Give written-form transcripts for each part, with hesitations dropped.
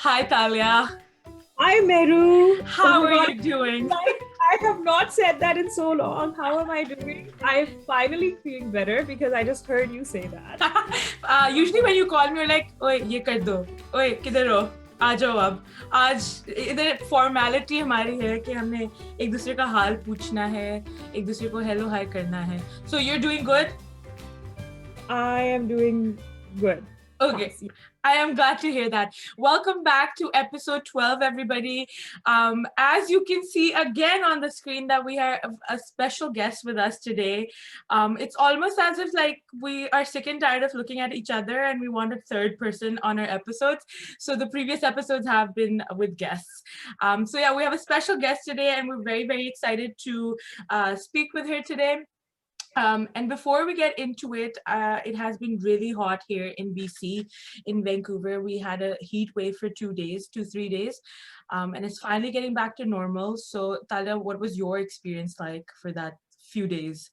Hi, Talia. Hi, Mehru. How are you doing? I have not said that in so long. How am I doing? I'm finally feeling better because I just heard you say that. Usually when you call me, you're like, "Oi, ye kar do. Oi, किधर हो? आ जाओ अब." आज इधर formality हमारी है कि हमने एक दूसरे का हाल पूछना है, एक दूसरे को हेलो हाय करना है. So you're doing good? I am doing good. Okay, I am glad to hear that. Welcome back to episode 12, everybody. As you can see again on the screen that we have a special guest with us today. It's almost as if like we are sick and tired of looking at each other and we want a third person on our episodes. So the previous episodes have been with guests. So yeah, we have a special guest today and we're very, very excited to speak with her today. And before we get into it, it has been really hot here in BC, in Vancouver. We had a heat wave for 2 days, 3 days, and it's finally getting back to normal. So, Talia, what was your experience like for that few days?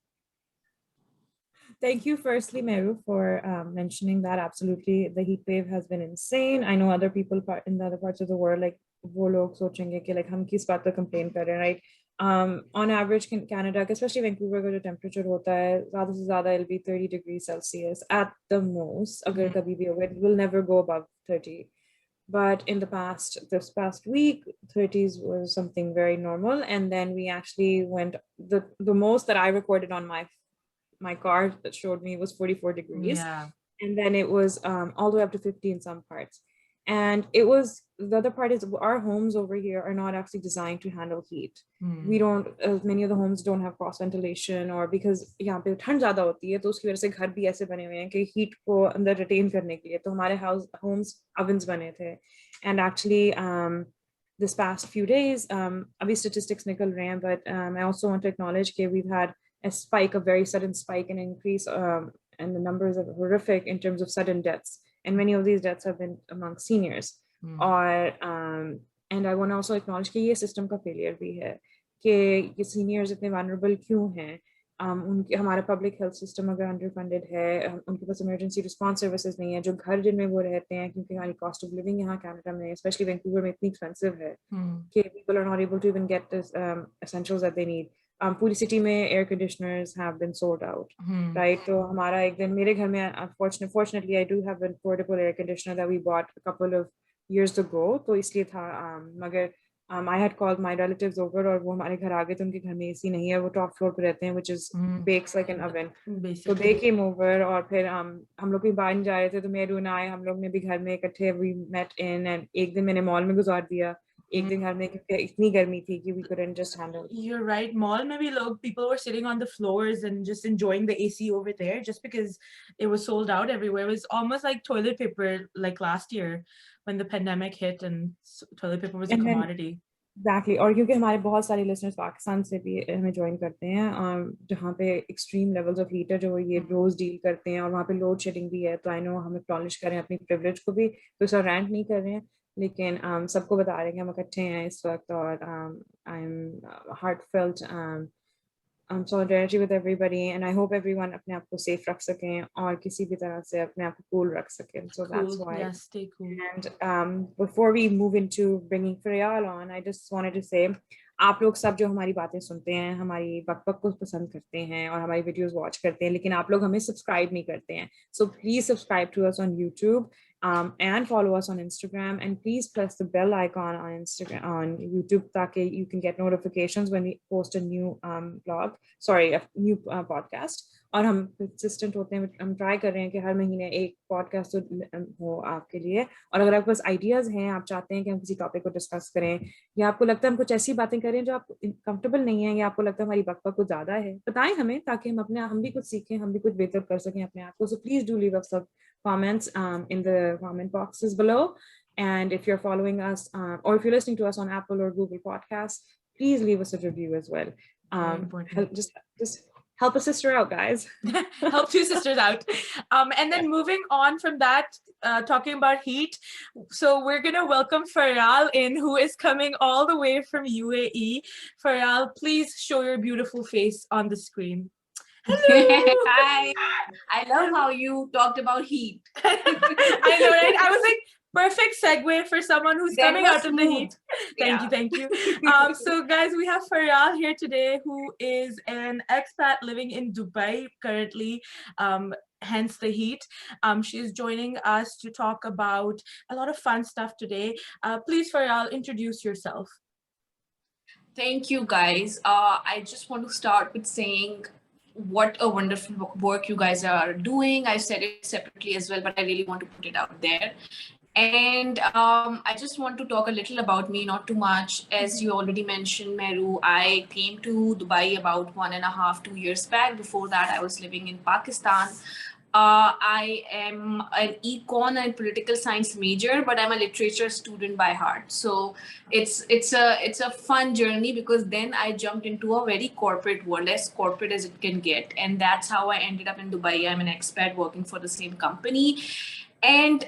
Thank you, firstly, Mehru, for mentioning that. Absolutely, the heat wave has been insane. I know other people in the other parts of the world, like वो लोग सोचेंगे कि like हम किस बात पर complain कर रहे हैं, right? On average, Canada, especially Vancouver, का जो temperature होता है ज़्यादा से ज़्यादा it'll be 30 degrees Celsius at the most. अगर कभी भी होगा, it will never go above 30. But in this past week, 30s was something very normal, and then we actually went the most that I recorded on my card that showed me was 44 degrees. Yeah. And then it was all the way up to 50 in some parts. And it was, the other part is our homes over here are not actually designed to handle heat. We don't, many of the homes don't have cross ventilation, or because यहाँ पे ठंड ज़्यादा होती है तो उसकी वजह से घर भी ऐसे बने हुए हैं कि heat को अंदर retain करने के लिए तो हमारे homes ovens बने थे. And actually this past few days अभी statistics निकल रहे हैं, but I also want to acknowledge that we've had a very sudden spike and increase, and the numbers are horrific in terms of sudden deaths. And many of these deaths have been among seniors. And I want to also acknowledge that this system का failure भी है कि ये seniors इतने vulnerable क्यों हैं. हमारा public health system अगर underfunded है, उनके पास emergency response services नहीं है, जो घर जिनमें वो रहते हैं, क्योंकि हमारी cost of living यहाँ Canada में, especially Vancouver में इतनी expensive है कि people are not able to even get the essentials that they need. पूरी सिटी में air conditioners have been sold out, right? तो हमारा एक दिन मेरे घर में fortunately I do have an portable air conditioner that we bought a couple of years ago, तो इसलिए था, मगर I had called my relatives over और वो हमारे घर आ गए, तो उनके घर में एसी नहीं है, वो टॉप फ्लोर पे रहते हैं, which is bakes like an oven. So they came over और फिर हम लोग कहीं बाहर नहीं जा रहे थे, तो मेरू and I, हम लोग ने भी घर में इकट्ठे we met in, and एक दिन मैंने मॉल में गुजार दिया, एक दिन घर में क्योंकि इतनी गर्मी थी कि we couldn't just handle it. You're right. Mall में भी लोग, people were sitting on the floors and just enjoying the AC over there just because it was sold out everywhere. It was almost like toilet paper, like last year when the pandemic hit and toilet paper was a commodity. Exactly. और क्योंकि हमारे बहुत सारे listeners Pakistan से भी हमें join करते हैं, जहाँ पे extreme levels of heat है, जो ये रोज deal करते हैं, और वहाँ पे load shedding भी है, तो I know हम acknowledge करें अपनी privilege को भी, तो इस rant नहीं कर रहे हैं, लेकिन सबको बता रहे हैं कि हम इकट्ठे हैं इस वक्त, और I'm heartfelt solidarity with everybody, and I hope everyone अपने आप को safe रख सकें और किसी भी तरह से अपने आप को cool रख सकें. So that's why. Yes, stay cool. And before we move into bringing Faryal on, I just wanted to say, आप लोग सब जो हमारी बातें सुनते हैं, हमारी बकबक को पसंद करते हैं और हमारी वीडियोस वॉच करते हैं, लेकिन आप लोग हमें सब्सक्राइब नहीं करते हैं. So please subscribe to us on YouTube. And follow us on Instagram, and please press the bell icon on Instagram, on YouTube, ताकि you can get notifications when we post a new a new podcast. और हम consistent होते हैं, हम try कर रहे हैं कि हर महीने एक podcast हो आपके लिए. और अगर आपके पास ideas हैं, आप चाहते हैं कि हम किसी topic को discuss करें, या आपको लगता है हम कुछ ऐसी बातें करें जो आप comfortable नहीं है, या आपको लगता है हमारी बकबक कुछ ज़्यादा है, बताएं हमें, ताकि हम भी कुछ सीखें, हम भी कुछ बेहतर कर सकें अपने आप को. So please do leave us some comments in the comment boxes below. And if you're following us, or if you're listening to us on Apple or Google Podcasts, please leave us a review as well. Just help a sister out, guys. Help two sisters out. And then moving on from that, talking about heat, so we're gonna welcome Faryal in, who is coming all the way from UAE. Faryal, please show your beautiful face on the screen. Hello. Hi. I love how you talked about heat. I know, right? I was like, perfect segue for someone who's That coming was out of the heat. smooth. Thank you, Yeah. thank you. So guys, we have Faryal here today, who is an expat living in Dubai currently, hence the heat. She is joining us to talk about a lot of fun stuff today. Please, Faryal, introduce yourself. Thank you, guys. I just want to start with saying what a wonderful work you guys are doing. I said it separately as well, but I really want to put it out there. And I just want to talk a little about me, not too much. As you already mentioned, Mehru, I came to Dubai about 1.5, 2 years back. Before that, I was living in Pakistan. I am an econ and political science major, but I'm a literature student by heart. So it's a fun journey because then I jumped into a very corporate world, as corporate as it can get, and that's how I ended up in Dubai. I'm an expat working for the same company. And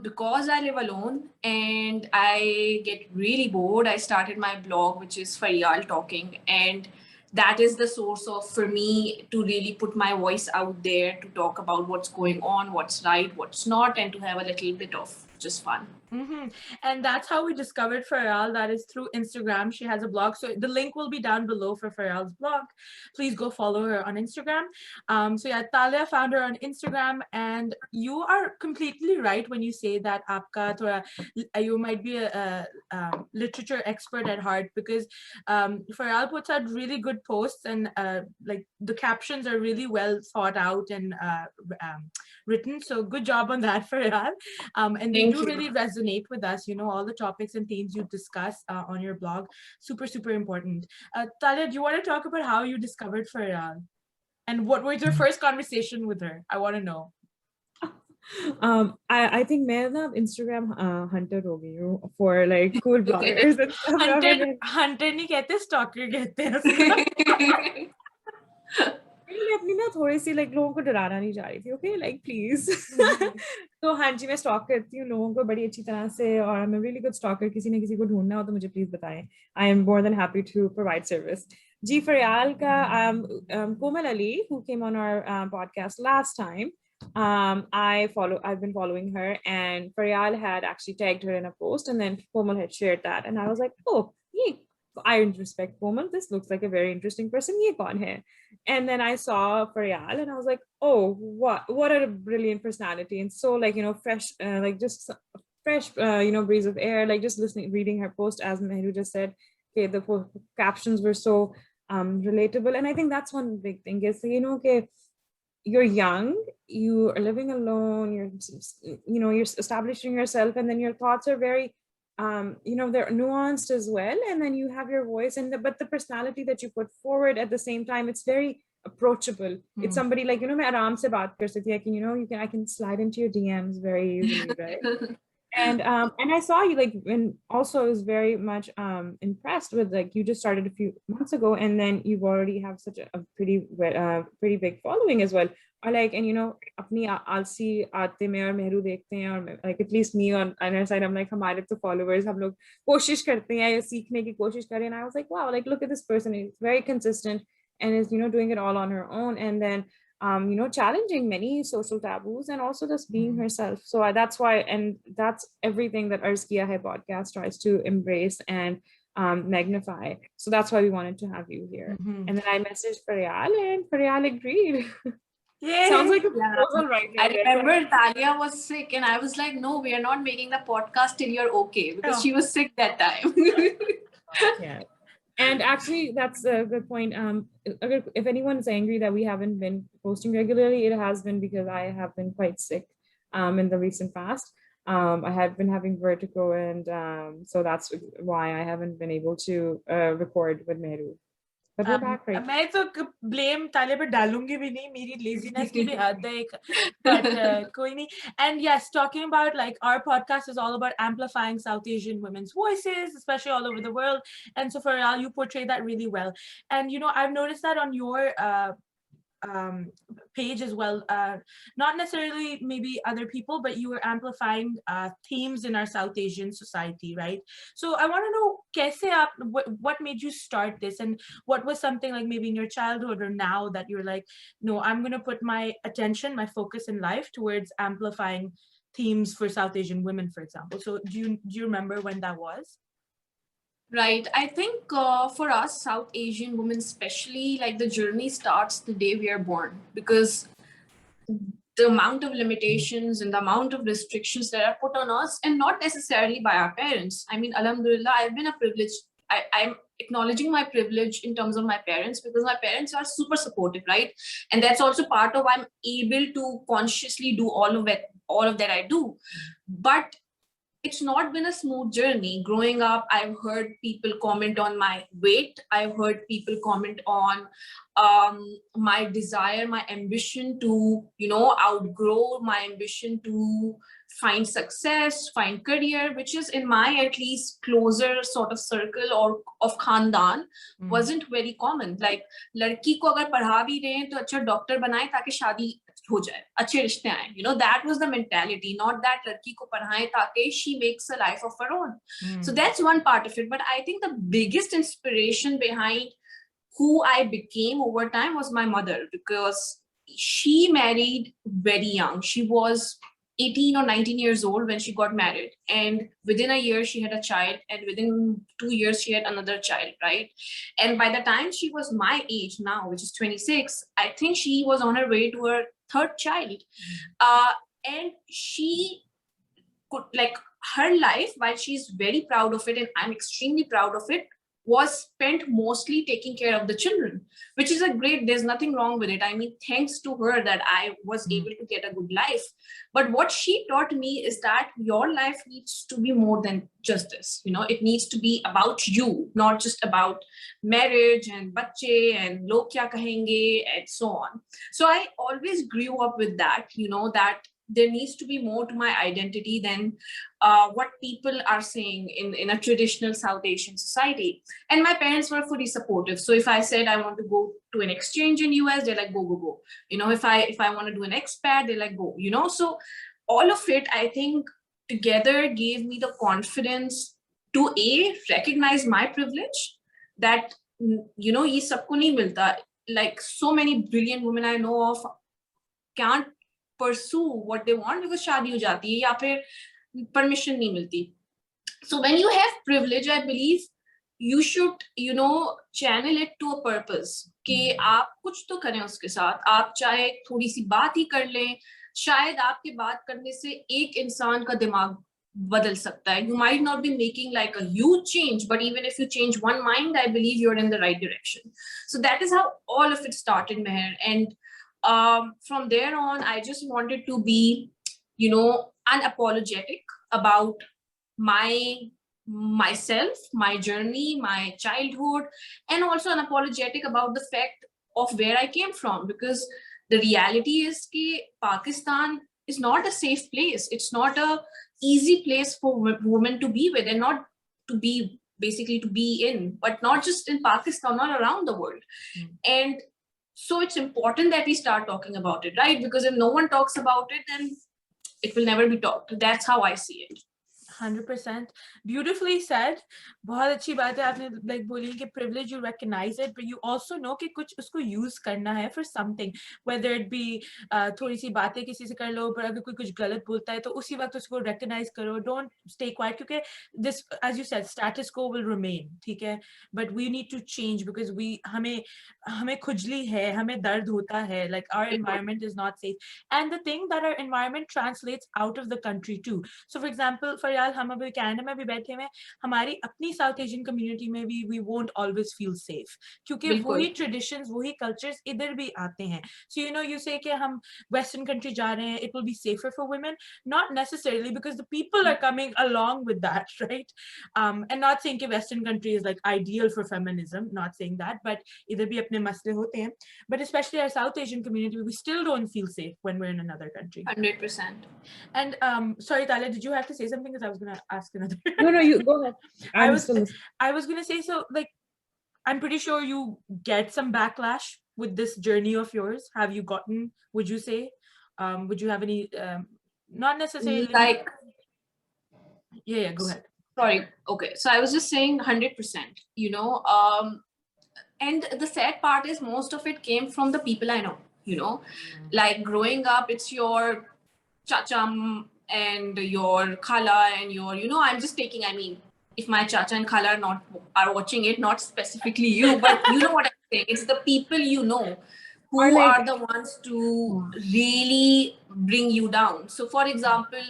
because I live alone and I get really bored, I started my blog, which is Faryaltalking. And that is the source of for me to really put my voice out there to talk about what's going on, what's right, what's not, and to have a little bit of just fun. Mm-hmm. And that's how we discovered Faryal. That is through Instagram. She has a blog. So the link will be down below for Faryal's blog. Please go follow her on Instagram. So yeah, Talia found her on Instagram. And you are completely right when you say that aapka thoda, you might be a literature expert at heart, because Faryal puts out really good posts, and like the captions are really well thought out and written. So good job on that, Faryal. And they Thank do you. really resonate with us, you know, all the topics and themes you discuss on your blog. Super, super important. Talia, do you want to talk about how you discovered Faryal? And what was your first conversation with her? I want to know. I think मैं ना Instagram hunter हो गई हूँ for like cool bloggers and stuff. Hunter नहीं कहते, stalker कहते हैं उसको. मैं अपनी ना थोड़ी सी लाइक लोगों को डराना नहीं चाह रही थी, ओके लाइक प्लीज. तो हाँ जी, मैं स्टॉक करती हूँ लोगों को बड़ी अच्छी तरह से, और I am really good stalker. किसी ने किसी को ढूंढना हो तो मुझे प्लीज बताएं. I am more than happy to provide service. जी, फरियाल का Komal Ali who came on our podcast last time. I've been following her, and Faryal had actually tagged her in a post, and then Komal had shared that, and I was like, oh, yeah, I respect Komal. This looks like a very interesting person. Ye kaun hai? And then I saw Faryal, and I was like, oh, what a brilliant personality, and so like, you know, fresh, like just fresh, you know, breeze of air. Like just listening, reading her post, as Mehru just said, okay, the captions were so relatable, and I think that's one big thing is, you know, okay, you're young, you are living alone, you're establishing yourself, and then your thoughts are very you know, they're nuanced as well, and then you have your voice, and but the personality that you put forward at the same time, it's very approachable. It's somebody like, you know, मैं आराम से बात कर सकती, I can, you know, I can slide into your DMs very easily, right? And I saw you like, and also I was very much impressed with, like, you just started a few months ago, and then you've already have such a pretty big following as well. Or like, and you know, अपनी आलसी आते में और मेहरू देखते हैं, और like at least me on other side, I'm like, हमारे तो followers, हम लोग कोशिश करते हैं या सीखने की कोशिश करें, and I was like, wow, like look at this person, is very consistent and is, you know, doing it all on her own, and then you know, challenging many social taboos, and also just being herself. So that's why, and that's everything that Arz Kiya Hai podcast tries to embrace and magnify. So that's why we wanted to have you here. And then I messaged Faryal, and Faryal agreed. Yay. Sounds like a proposal right now. I remember Talia was sick, and I was like, no, we are not making the podcast till you're okay, because she was sick that time. Yeah. And actually, that's a good point. If anyone is angry that we haven't been posting regularly, it has been because I have been quite sick in the recent past. I have been having vertigo, and so that's why I haven't been able to record with Mehru. But we're back, right? मैं तो blame ताले पे डालूंगी भी नहीं, मेरी laziness की भी हद है एक, but कोई नहीं. And yes, talking about, like, our podcast is all about amplifying South Asian women's voices, especially all over the world. And so Faryal, you portray that really well. And you know, I've noticed that on your page as well, not necessarily maybe other people, but you were amplifying themes in our South Asian society, right? So I want to know, kaise what made you start this, and what was something like maybe in your childhood or now that you're like, no, I'm going to put my attention, my focus in life towards amplifying themes for South Asian women, for example. So do you remember when that was? Right. I think for us, South Asian women especially, like the journey starts the day we are born, because the amount of limitations and the amount of restrictions that are put on us, and not necessarily by our parents. I mean, alhamdulillah, I've been a privileged, I'm acknowledging my privilege in terms of my parents, because my parents are super supportive, right? And that's also part of why I'm able to consciously do all of that I do. But it's not been a smooth journey. Growing up, I've heard people comment on my weight. I've heard people comment on my desire, my ambition to, outgrow, my ambition to find success, find career, which is in my at least closer sort of circle or of khandan, wasn't very common. Like, लड़की को अगर पढ़ा भी रहे हैं तो अच्छा doctor बनाए ताकि शादी हो जाए, अच्छे रिश्ते आए. That was the mentality, not that लड़की को पढ़ाएं ताकि she makes a life of her own. So that's one part of it. But I think the biggest inspiration behind who I became over time was my mother, because she married very young. She was 18 or 19 years old when she got married, and within a year she had a child, and within 2 years she had another child, right? And by the time she was my age now, which is 26, I think she was on her way to her third child. And she could, like, her life, while she's very proud of it and I'm extremely proud of it, was spent mostly taking care of the children, which is a great, there's nothing wrong with it. I mean, thanks to her that I was able to get a good life. But what she taught me is that your life needs to be more than just this. It needs to be about you, not just about marriage and bacche and log kya kahenge and so on. So I always grew up with that, that there needs to be more to my identity than what people are saying in a traditional South Asian society. And my parents were fully supportive. So if I said I want to go to an exchange in US, they're like, go. If I want to do an expat, they're like, go. So all of it, I think, together gave me the confidence to recognize my privilege, that ye sabko nahi milta. Like, so many brilliant women I know of can't pursue what they want because शादी हो जाती है या फिर permission नहीं मिलती. So when you have privilege, I believe you should, channel it to a purpose. कि आप कुछ तो करें उसके साथ. आप चाहे थोड़ी सी बात ही कर लें, शायद आपके बात करने से एक इंसान का दिमाग बदल सकता है. You might not be making like a huge change, but even if you change one mind, I believe you're in the right direction. So that is how all of it started, Meher. And from there on, I just wanted to be, unapologetic about myself, my journey, my childhood, and also unapologetic about the fact of where I came from, because the reality is that Pakistan is not a safe place. It's not a easy place for women to be with, and not to be, basically to be in, but not just in Pakistan, not around the world. And so it's important that we start talking about it, right? Because if no one talks about it, then it will never be talked. That's how I see it. 100% beautifully said. बहुत अच्छी बात है आपने like बोली कि privilege, you recognize it, but you also know कि कुछ उसको use करना है for something, whether it be थोड़ी सी बातें किसी से कर लो, पर अगर कोई कुछ गलत बोलता है तो उसी वक्त उसको recognize करो, don't stay quiet, क्योंकि this, as you said, status quo will remain, ठीक है? But we need to change because हमें खुजली है, हमें दर्द होता है, like our environment is not safe, and the thing that our environment translates out of the country too. So for example, Faryal, हम अभी कनाडा में भी बैठे हुए, हमारी अपनी साउथ एशियन कम्युनिटी में भी we won't always feel safe, क्योंकि वही traditions, वही cultures इधर भी आते हैं. So you say कि हम western country जा रहे हैं, it will be safer for women, not necessarily, because the people are coming along with that, right? And not saying कि western country is like ideal for feminism, not saying that, but इधर भी अपने मसले होते हैं. But especially our South Asian community, we still don't feel safe when we're in another country. 100%. And sorry, Talia, did you have to say something? Because I was going to ask another. No, you go ahead. I was going to say, so like, I'm pretty sure you get some backlash with this journey of yours. Have you gotten, would you say? Would you have any, not necessarily like, yeah, go ahead. Sorry. Okay. So I was just saying 100%, and the sad part is most of it came from the people I know, like growing up, it's your chacham and your khala and your, I'm just taking, I mean, if my chacha and khala are watching it, not specifically you, but you know what I'm saying. It's the people who Or like, are the ones to really bring you down. So for example,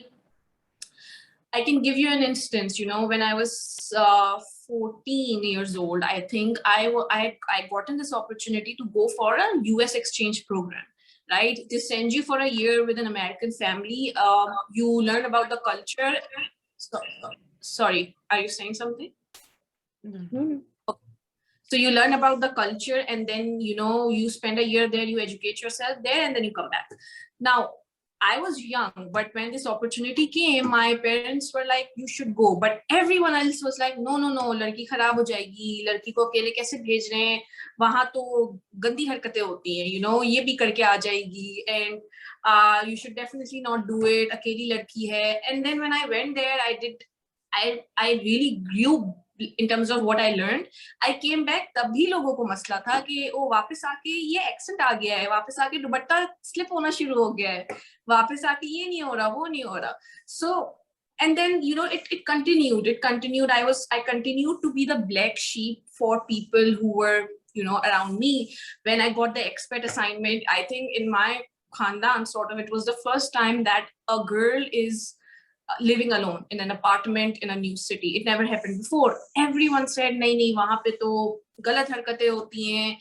I can give you an instance. When I was 14 years old, I think I gotten this opportunity to go for a US exchange program, right? They send you for a year with an American family. You learn about the culture. So, sorry, are you saying something? no. So you learn about the culture, and then you spend a year there, you educate yourself there, and then you come back. Now, I was young, but when this opportunity came, my parents were like, you should go. But everyone else was like, no, लड़की खराब हो जाएगी, लड़की को अकेले कैसे भेज रहे हैं, वहां तो गंदी हरकतें होती हैं, ये भी करके आ जाएगी, and you should definitely not do it, अकेली लड़की है. And then when I went there, I really grew in terms of what I learned. I came back, तब भी लोगों को मसला था कि ओ वापस आके ये एक्सेंट आ गया है, वापस आके दुपट्टा स्लिप होना शुरू हो गया है, वापस आके ये नहीं हो रहा, वो नहीं हो रहा. So, and then it continued. I continued to be the black sheep for people who were around me. When I got the expert assignment, I think in my khandan, sort of, it was the first time that a girl is living alone in an apartment in a new city. It never happened before. Everyone said, nahi, wahan pe to galat harkatein hoti hain.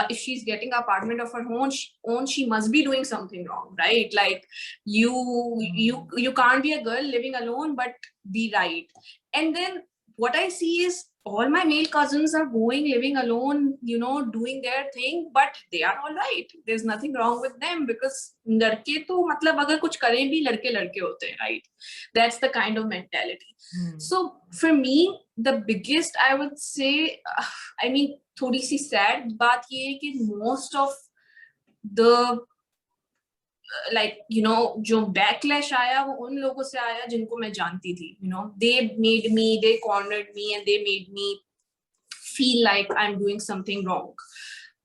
If she's getting an apartment of her own, she must be doing something wrong, right? Like you can't be a girl living alone, but be right. And then what I see is all my male cousins are living alone, doing their thing, but they are all right. There's nothing wrong with them, because लड़के तो मतलब अगर कुछ करें भी लड़के लड़के होते हैं, right? That's the kind of mentality. So for me, the biggest, I would say, I mean, थोड़ी सी sad बात ये है कि most of the जो backlash आया वो उन लोगों से आया जिनको मैं जानती थी. They cornered me and they made me feel like I'm doing something wrong.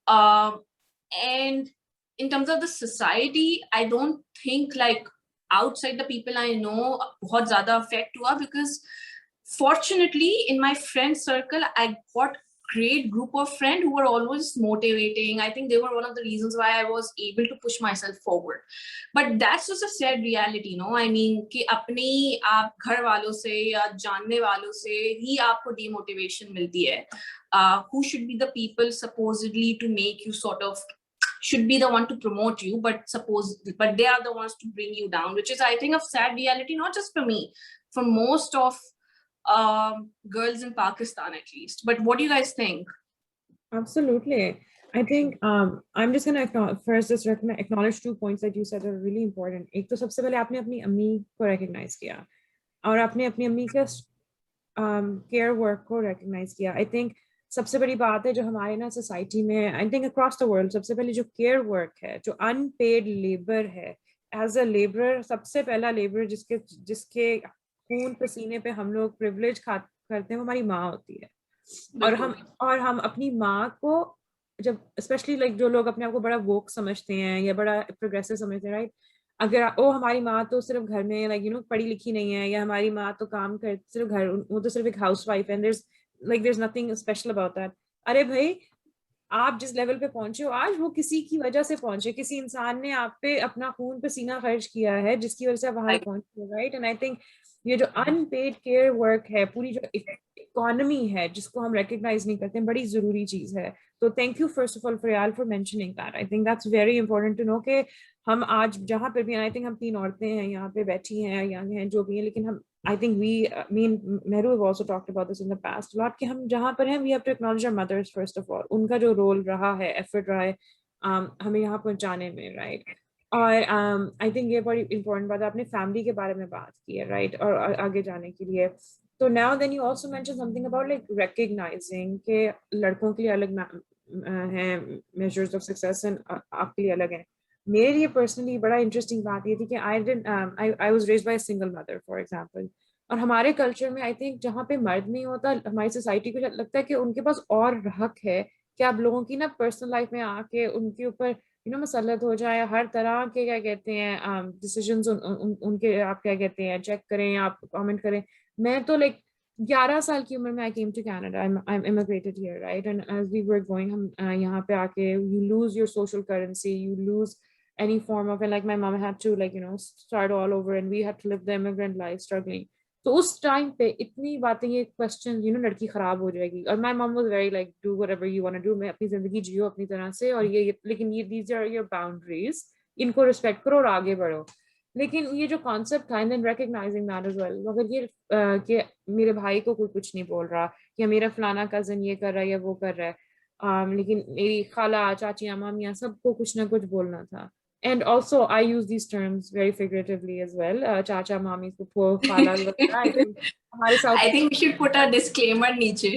And in terms of the society, I don't think like outside the people I know बहुत ज़्यादा affect हुआ, because fortunately in my friend circle I got great group of friends who were always motivating. I think they were one of the reasons why I was able to push myself forward. But that's just a sad reality, I mean, कि अपने आप घर वालों से या जानने वालों से ही आपको demotivation मिलती है. Who should be the people supposedly to make you sort of should be the one to promote you, but they are the ones to bring you down, which is, I think, a sad reality, not just for me, for most of girls in Pakistan at least. But what do you guys think? Absolutely. I think I'm just going to first just acknowledge 2 points that you said are really important. एक तो सबसे पहले आपने अपनी अम्मी को recognize किया और आपने अपनी अम्मी का care work को recognize किया. I think सबसे बड़ी बात है जो हमारे ना society में, I think across the world, सबसे पहले जो care work है, जो unpaid labor है, as a laborer, सबसे पहला laborer जिसके खून पसीने पे हम लोग privilege करते हैं, वो हमारी माँ होती है. और हम अपनी माँ को जब स्पेशली लाइक जो लोग अपने आप को बड़ा वोक समझते हैं या बड़ा प्रोग्रेसिव समझते हैं, राइट, अगर हमारी माँ तो सिर्फ घर में लाइक पढ़ी लिखी नहीं है, या हमारी माँ तो काम कर सिर्फ घर, वो तो सिर्फ एक हाउसवाइफ है, and there's nothing special about that. अरे भाई, आप जिस लेवल पे पहुंचे हो आज, वो किसी की वजह से पहुंचे, किसी इंसान ने आप पे अपना खून पसीना खर्च किया है जिसकी वजह से आप वहां पहुंचे, राइट. एंड आई थिंक ये जो अनपेड केयर वर्क है, पूरी जो इकोनॉमी है जिसको हम रिकग्नाइज नहीं करते, बड़ी जरूरी चीज है. तो thank you first of all Faryal for mentioning that. I think that's very important to know कि हम आज जहाँ पर भी, आई थिंक हम 3 औरतें हैं यहाँ पे बैठी हैं, यंग हैं, जो भी हैं, लेकिन हम I think me and Mehru have also talked about this in the past a lot, कि हम जहाँ पर हैं we have to acknowledge our mothers first of all. उनका जो रोल रहा है, effort रहा है हमें यहाँ पहुँचाने में, right. और I think ये बड़ी important बात है, आपने family के बारे में बात की है, right, और आगे जाने के लिए. तो now then you also mentioned something about like recognizing कि लड़कों के लिए अलग हैं measures of success and आपके लिए अलग हैं. मेरे लिए पर्सनली बड़ा इंटरेस्टिंग बात ये थी कि I was raised bye a single mother for example. और हमारे कल्चर में आई थिंक जहाँ पे मर्द नहीं होता, हमारी सोसाइटी को लगता है कि उनके पास और हक है कि आप लोगों की ना पर्सनल लाइफ में आके उनके ऊपर मसलत हो जाए, हर तरह के क्या कहते हैं डिसीजंस उनके आप क्या कहते हैं चेक करें, आप कमेंट करें। मैं तो लाइक 11 साल की उम्र में I came to Canada, I am immigrated here, right, and as we were going, हम यहाँ पे आके you lose your social currency, you lose any form of, and like my mom had to like start all over, and we had to live the immigrant life struggling. तो उस time पे इतनी बातें, ये क्वेश्चन लड़की खराब हो जाएगी, और my mom was very like do whatever you want to do, मैं अपनी जिंदगी जियो अपनी तरह से, और ये लेकिन ये दीज आर योर बाउंड्रीज, इनको रिस्पेक्ट करो और आगे बढ़ो। लेकिन ये जो कॉन्सेप्ट था, and then recognizing that as well, अगर ये कि मेरे भाई को कोई कुछ नहीं बोल रहा, या मेरा फलाना कजन ये कर रहा है या वो कर रहा है, लेकिन मेरी खाला चाचियां मामियां सबको कुछ ना कुछ बोलना था। And also, I use these terms very figuratively as well. Chacha, mami, puppo, khala, I think हमारे South. I think we should put a disclaimer नीचे.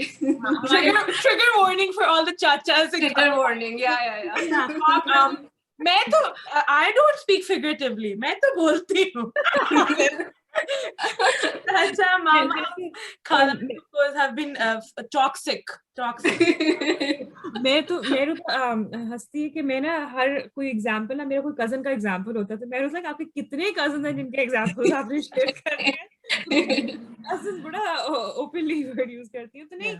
Trigger warning for all the chachas. Trigger warning. Yeah. मैं तो I don't speak figuratively. मैं तो बोलती हूँ. Chacha, mama, khala, puppos have been toxic. मैं तो मेरे को हंसती है कि मैं ना हर कोई एग्जांपल ना, मेरा कोई कजन का एग्जांपल होता है, तो मैं लाइक आपके कितने कजन हैं जिनके एग्जांपल्स आपने शेयर कर रहे हैं, कजन बड़ा ओपनली वर्ड यूज करती हूँ। तो नहीं,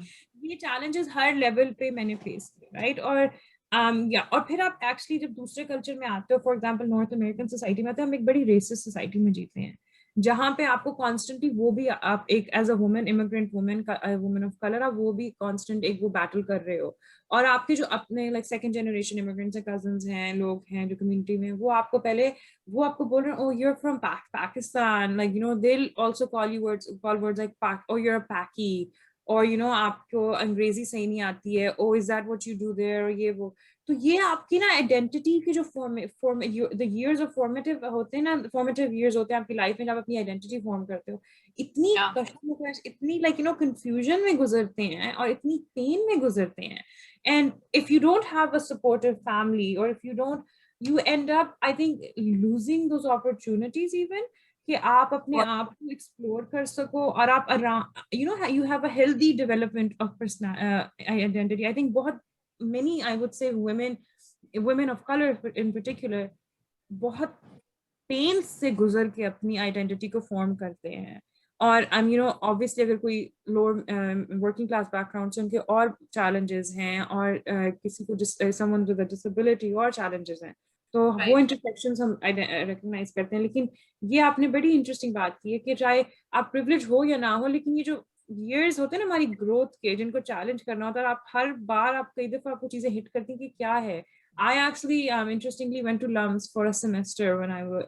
ये चैलेंजेस हर लेवल पे मैंने फेस किए, राइट, और और फिर आप एक्चुअली जब दूसरे कल्चर में आते हो, for example north American society में आते हो, हम एक बड़ी रेसिस्ट सोसाइटी में जीते हैं, जहाँ पे आपको कॉन्स्टेंटली वो भी, आप एक as a woman, immigrant woman, woman of colour, आप वो भी कॉन्स्टेंट एक वो बैटल कर रहे हो, और आपके जो अपने लाइक सेकंड जनरेशन इमिग्रेंट्स हैं, कजन्स हैं, लोग हैं जो कम्युनिटी में, वो आपको पहले वो आपको बोल रहे हैं, oh you are from Pakistan, like they will also call words like Pak, oh you are पैकी, और आपको अंग्रेजी सही नहीं आती है, oh is that what you do their, ये वो। तो ये आपकी ना आइडेंटिटी के जो द इयर्स ऑफ फॉर्मेटिव होते हैं ना, फॉर्मेटिव इयर्स होते हैं आपकी लाइफ में, जब अपनी आइडेंटिटी फॉर्म करते हो, इतनी कश्मकश, इतनी लाइक कंफ्यूजन में गुजरते हैं, और इतनी पेन में गुजरते हैं, and if you don't have a supportive family, और if you don't, you end up, I think, losing those opportunities even, कि आप अपने आप को एक्सप्लोर कर सको, और आप you have a healthy development of identity. I think बहुत many, I would say, women of color in particular, बहुत पेन से गुजर के अपनी आइडेंटिटी को फॉर्म करते हैं, और obviously अगर कोई लोअर वर्किंग क्लास बैकग्राउंड से, उनके और चैलेंजेस हैं, और किसी को someone with a disability और चैलेंजेस हैं, तो वो इंटरसेक्शंस हम रिकॉग्नाइज करते हैं। लेकिन ये आपने बड़ी इंटरेस्टिंग बात की है कि चाहे आप प्रिविलेज हो या ना हो, लेकिन ये जो years होते हैं ना हमारी ग्रोथ के, जिनको चैलेंज करना होता है, आप हर बार, आप कई दफा आपको चीजें हिट करती हैं कि क्या है। I actually interestingly went to LUMS for a semester when I was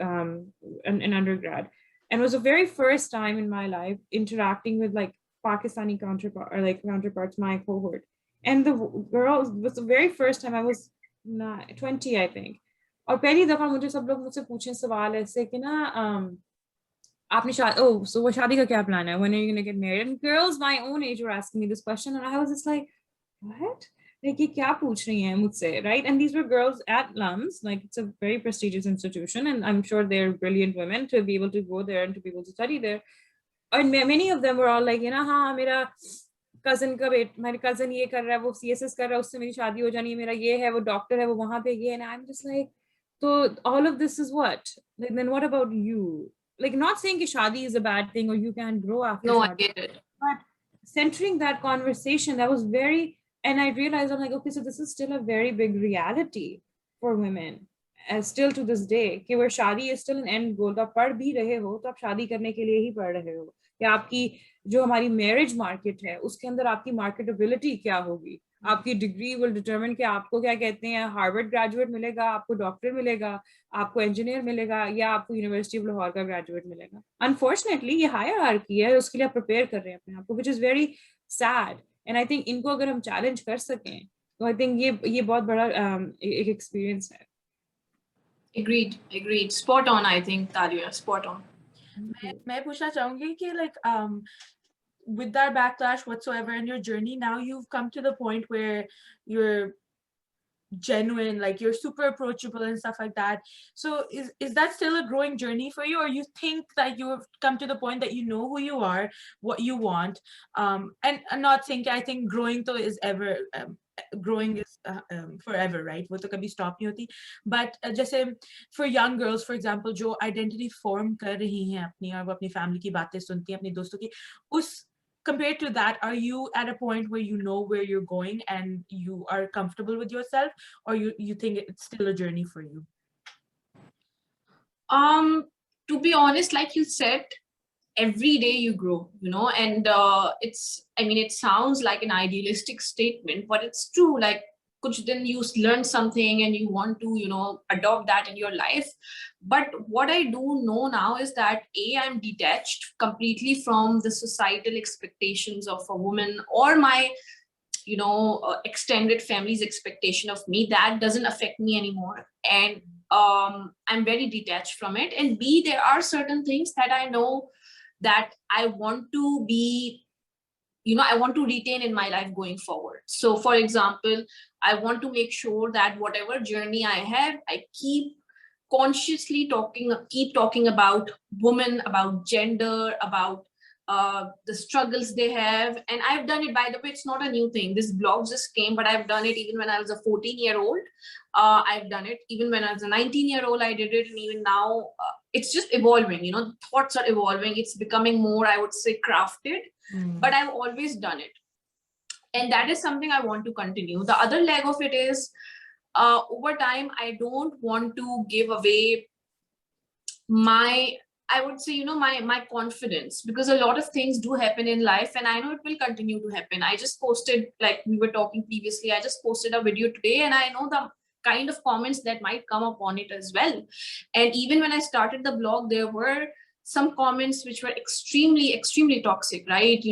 in undergrad, and it was the very first time in my life interacting with like Pakistani counterparts, my cohort, and the girls, was the very first time, I was 20 I think, और पहली दफा मुझे सब लोग मुझसे पूछे सवाल ऐसे कि ना आपने so शादी का क्या प्लान है, when are you going to get married, and girls my own age were asking me this question, and I was just like, what, like ये क्या पूछ रही हैं मुझसे, right? And these were girls at LUMS, like it's a very prestigious institution, and I'm sure they're brilliant women to be able to go there and to be able to study there, and many of them were all like, हाँ मेरा cousin मेरे cousin ये कर रहा है, वो CSS कर रहा है, उससे मेरी शादी हो जानी है, मेरा ये है, वो डॉक्टर है, वो वहां पे ये, and I'm just like, so all of this is what, like, then what about you? Like, not saying that shadi is a bad thing or you can't grow after No, shadi, I get it. but centering that conversation, that was very, and I realized, I'm like, okay, so this is still a very big reality for women, still to this day, कि where shadi is still an end goal, तो आप पढ़ भी रहे हो तो आप शादी करने के लिए ही पढ़ रहे हो, या आपकी जो हमारी मैरिज मार्केट है उसके अंदर आपकी मार्केटेबिलिटी क्या होगी, आपकी डिग्री विल डिटरमिन कि आपको क्या कहते हैं, हार्वर्ड ग्रेजुएट मिलेगा, आपको डॉक्टर मिलेगा, आपको इंजीनियर मिलेगा, या आपको यूनिवर्सिटी ऑफ लाहौर का ग्रेजुएट मिलेगा। अनफॉर्चुनेटली ये हायरार्की है, उसके लिए आप प्रिपेयर कर रहे हैं अपने आप को, which is very sad, and I think इनको अगर हम चैलेंज कर सकें तो आई थिंक ये बहुत बड़ा एक एक्सपीरियंस है। Agreed. Spot on, I think, Talia. Spot on. मैं पूछना चाहूंगी कि like with that backlash whatsoever in your journey, now you've come to the point where you're genuine, like you're super approachable and stuff like that. So is that still a growing journey for you, or you think that you have come to the point that you know who you are, what you want, and I'm not saying, I think growing though is ever growing is forever, right? वो तो कभी stop नहीं होती. But जैसे for young girls, for example, जो identity form कर रही हैं अपनी, और वो अपनी family की बातें सुनती हैं, अपने दोस्तों की, उस compared to that, are you at a point where you know where you're going and you are comfortable with yourself, or you think it's still a journey for you? To be honest, like you said, every day you grow, and it sounds like an idealistic statement, but it's true. Like, kuch din you learn something and you want to, adopt that in your life. But what I do know now is that I'm detached completely from the societal expectations of a woman, or my extended family's expectation of me. That doesn't affect me anymore, and I'm very detached from it. And B, there are certain things that I know that I want to be, I want to retain in my life going forward. So for example, I want to make sure that whatever journey I have, I keep consciously talking about women, about gender, about the struggles they have. And I've done it, by the way. It's not a new thing. This blog just came, but I've done it even when I was a 14-year-old. I've done it even when I was a 19-year-old. I did it, and even now, it's just evolving. The thoughts are evolving. It's becoming more, I would say, crafted. But I've always done it, and that is something I want to continue. The other leg of it is, over time, I don't want to give away my, I would say, my confidence, because a lot of things do happen in life, and I know it will continue to happen. I just posted, like we were talking previously, I just posted a video today, and I know the kind of comments that might come upon it as well. And even when I started the blog, there were some comments which were extremely toxic, right?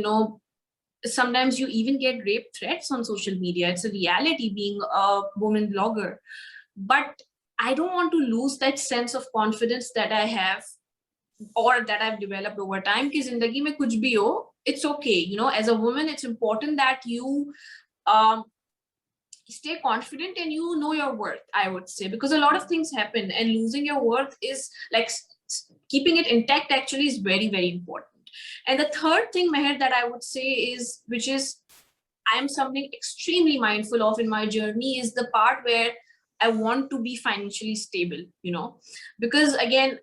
Sometimes you even get rape threats on social media. It's a reality being a woman blogger. But I don't want to lose that sense of confidence that I have, or that I've developed over time. Ki zindagi mein kuch bhi ho, it's okay. As a woman, it's important that you stay confident and you know your worth, I would say, because a lot of things happen, and losing your worth is like keeping it intact actually is very important. And the third thing, Meher, that I would say is, which is I'm something extremely mindful of in my journey, is the part where I want to be financially stable, because again,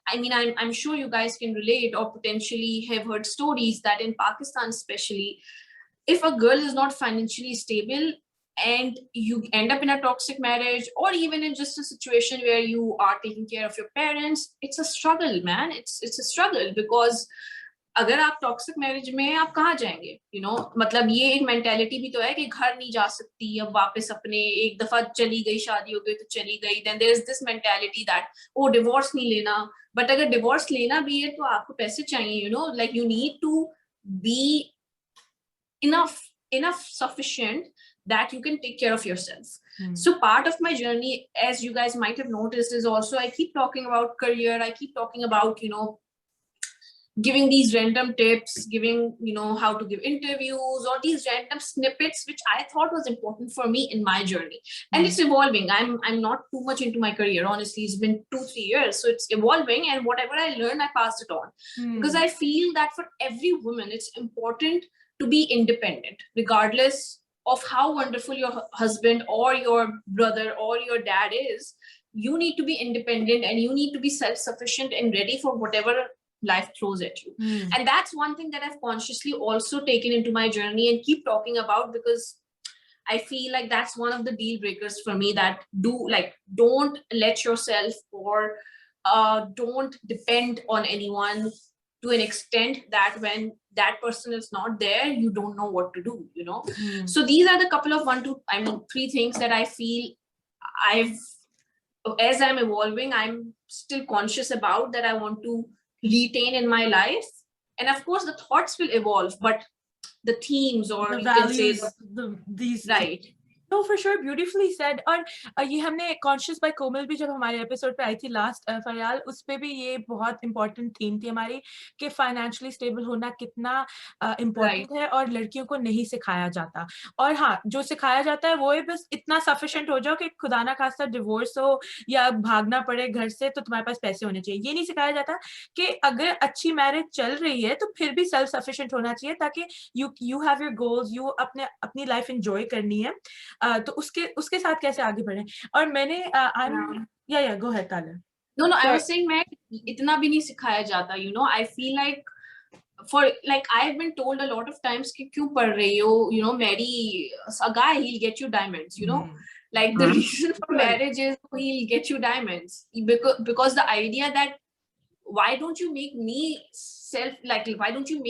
I'm sure you guys can relate or potentially have heard stories that in Pakistan especially, if a girl is not financially stable and you end up in a toxic marriage, or even in just a situation where you are taking care of your parents, it's a struggle, man. It's a struggle, because अगर आप toxic marriage में आप कहाँ जाएंगे, मतलब ये एक mentality भी तो है कि घर नहीं जा सकती, अब वापस अपने, एक दफा चली गई, शादी हो गई तो चली गई. Then there is this mentality that oh divorce नहीं लेना. बट अगर डिवोर्स लेना भी है तो आपको पैसे चाहिए, like you need to be enough sufficient that you can take care of yourself. So part of my journey, as you guys might have noticed, is also I keep talking about career. I keep talking about, giving these random tips, giving, how to give interviews, or these random snippets, which I thought was important for me in my journey. And it's evolving. I'm not too much into my career, honestly. It's been 2-3 years. So it's evolving, and whatever I learn, I pass it on. Because I feel that for every woman, it's important to be independent, regardless of how wonderful your husband or your brother or your dad is. You need to be independent, and you need to be self-sufficient and ready for whatever life throws at you. And that's one thing that I've consciously also taken into my journey and keep talking about, because I feel like that's one of the deal breakers for me, that don't let yourself, or don't depend on anyone to an extent that when that person is not there, you don't know what to do, So these are the couple of 3 things that I feel as I'm evolving, I'm still conscious about, that I want to retain in my life. And of course the thoughts will evolve, but the themes, or The you values, can say these right, No, for sure, beautifully said. और ये हमने conscious bye कोमल भी जब हमारे episode पे आई थी last फरियाल, उस पे भी ये बहुत इंपॉर्टेंट थीम थी हमारी कि फाइनेंशियली स्टेबल होना कितना इम्पोर्टेंट है और लड़कियों को नहीं सिखाया जाता. और हाँ, जो सिखाया जाता है वो है बस इतना सफिशिएंट हो जाओ कि खुदा ना खास्ता डिवोर्स हो या भागना पड़े घर से तो तुम्हारे पास पैसे होने चाहिए. ये नहीं सिखाया जाता कि अगर अच्छी मैरिज चल रही है तो फिर भी सेल्फ सफिशिएंट होना चाहिए ताकि you have your goals, you अपनी लाइफ एंजॉय करनी है. तो उसके साथ कैसे आगे बढ़े. और मैंने या go ahead Talia. No, I was saying मैं इतना भी नहीं सिखाया जाता, you know. I feel like for like I've been told a lot of times कि क्यों पढ़ रही हो, you know, marry a guy, he'll get you diamonds, you know. Like the reason for marriage is he'll get you diamonds, because the idea that why don't you make me why don't you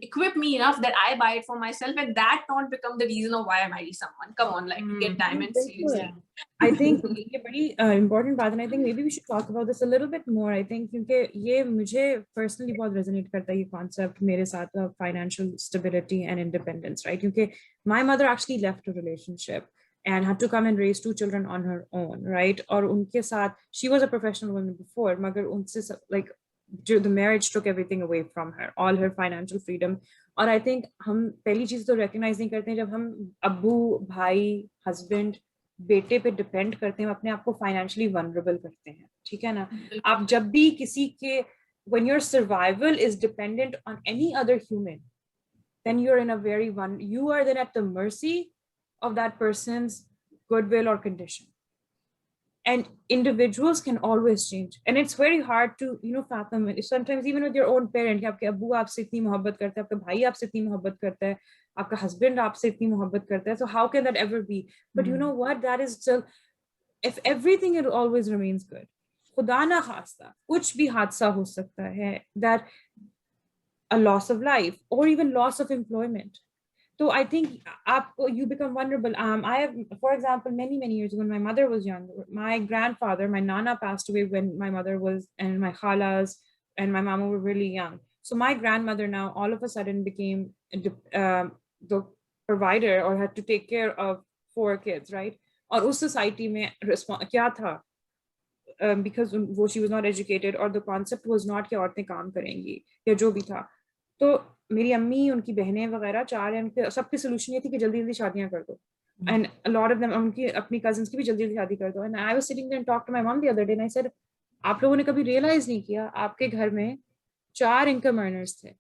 equip me enough that I buy it for myself, and that not become the reason of why I marry someone. Come on, like get diamonds seriously. I think ये बड़ी important बात है. I think maybe we should talk about this a little bit more. I think क्योंकि ये मुझे personally बहुत resonate करता है ये concept मेरे साथ financial stability and independence, right? क्योंकि my mother actually left a relationship and had to come and raise 2 children on her own, right? और उनके साथ she was a professional woman before, मगर उनसे like the marriage took everything away from her, all her financial freedom. और I think हम पहली चीज तो recognize नहीं करते हैं जब हम अब्बू, भाई, husband, बेटे पे डिपेंड करते हैं, अपने आप को फाइनेंशियली वनरेबल करते हैं. ठीक है ना. आप जब भी किसी के when your survival is dependent on any other human, then you're in a you are then at the mercy of that person's goodwill or condition. And individuals can always change, and it's very hard to, you know, fathom it. Sometimes even with your own parent, कि आपके अब्बू आपसे इतनी मोहब्बत करता है, आपका भाई आपसे इतनी मोहब्बत करता है, आपका husband आपसे इतनी मोहब्बत करता है, so how can that ever be? But you know what, that is still, if everything it always remains good, खुदा ना खास्ता कुछ भी हादसा हो सकता है, that a loss of life or even loss of employment. So I think you become vulnerable. I have, for example, many years ago when my mother was young, my grandfather, my nana passed away when my mother was, and my khalas and my mama were really young. So my grandmother now all of a sudden became the provider or had to take care of 4 kids, right? और उस society में क्या था? Because she was not educated, or the concept was not कि औरतें काम करेंगी या जो भी था. तो मेरी अम्मी, उनकी बहनें वगैरह 4 हैं, उनके सबकी सोल्यूशन ये थी कि जल्दी जल्दी शादियां कर दो. And a lot of them, उनकी अपनी cousins की भी जल्दी जल्दी शादी कर दो. And I was sitting there and talked to my mom the other day and I said, आप लोगों ने कभी realize नहीं किया आपके घर में 4 income earners थे,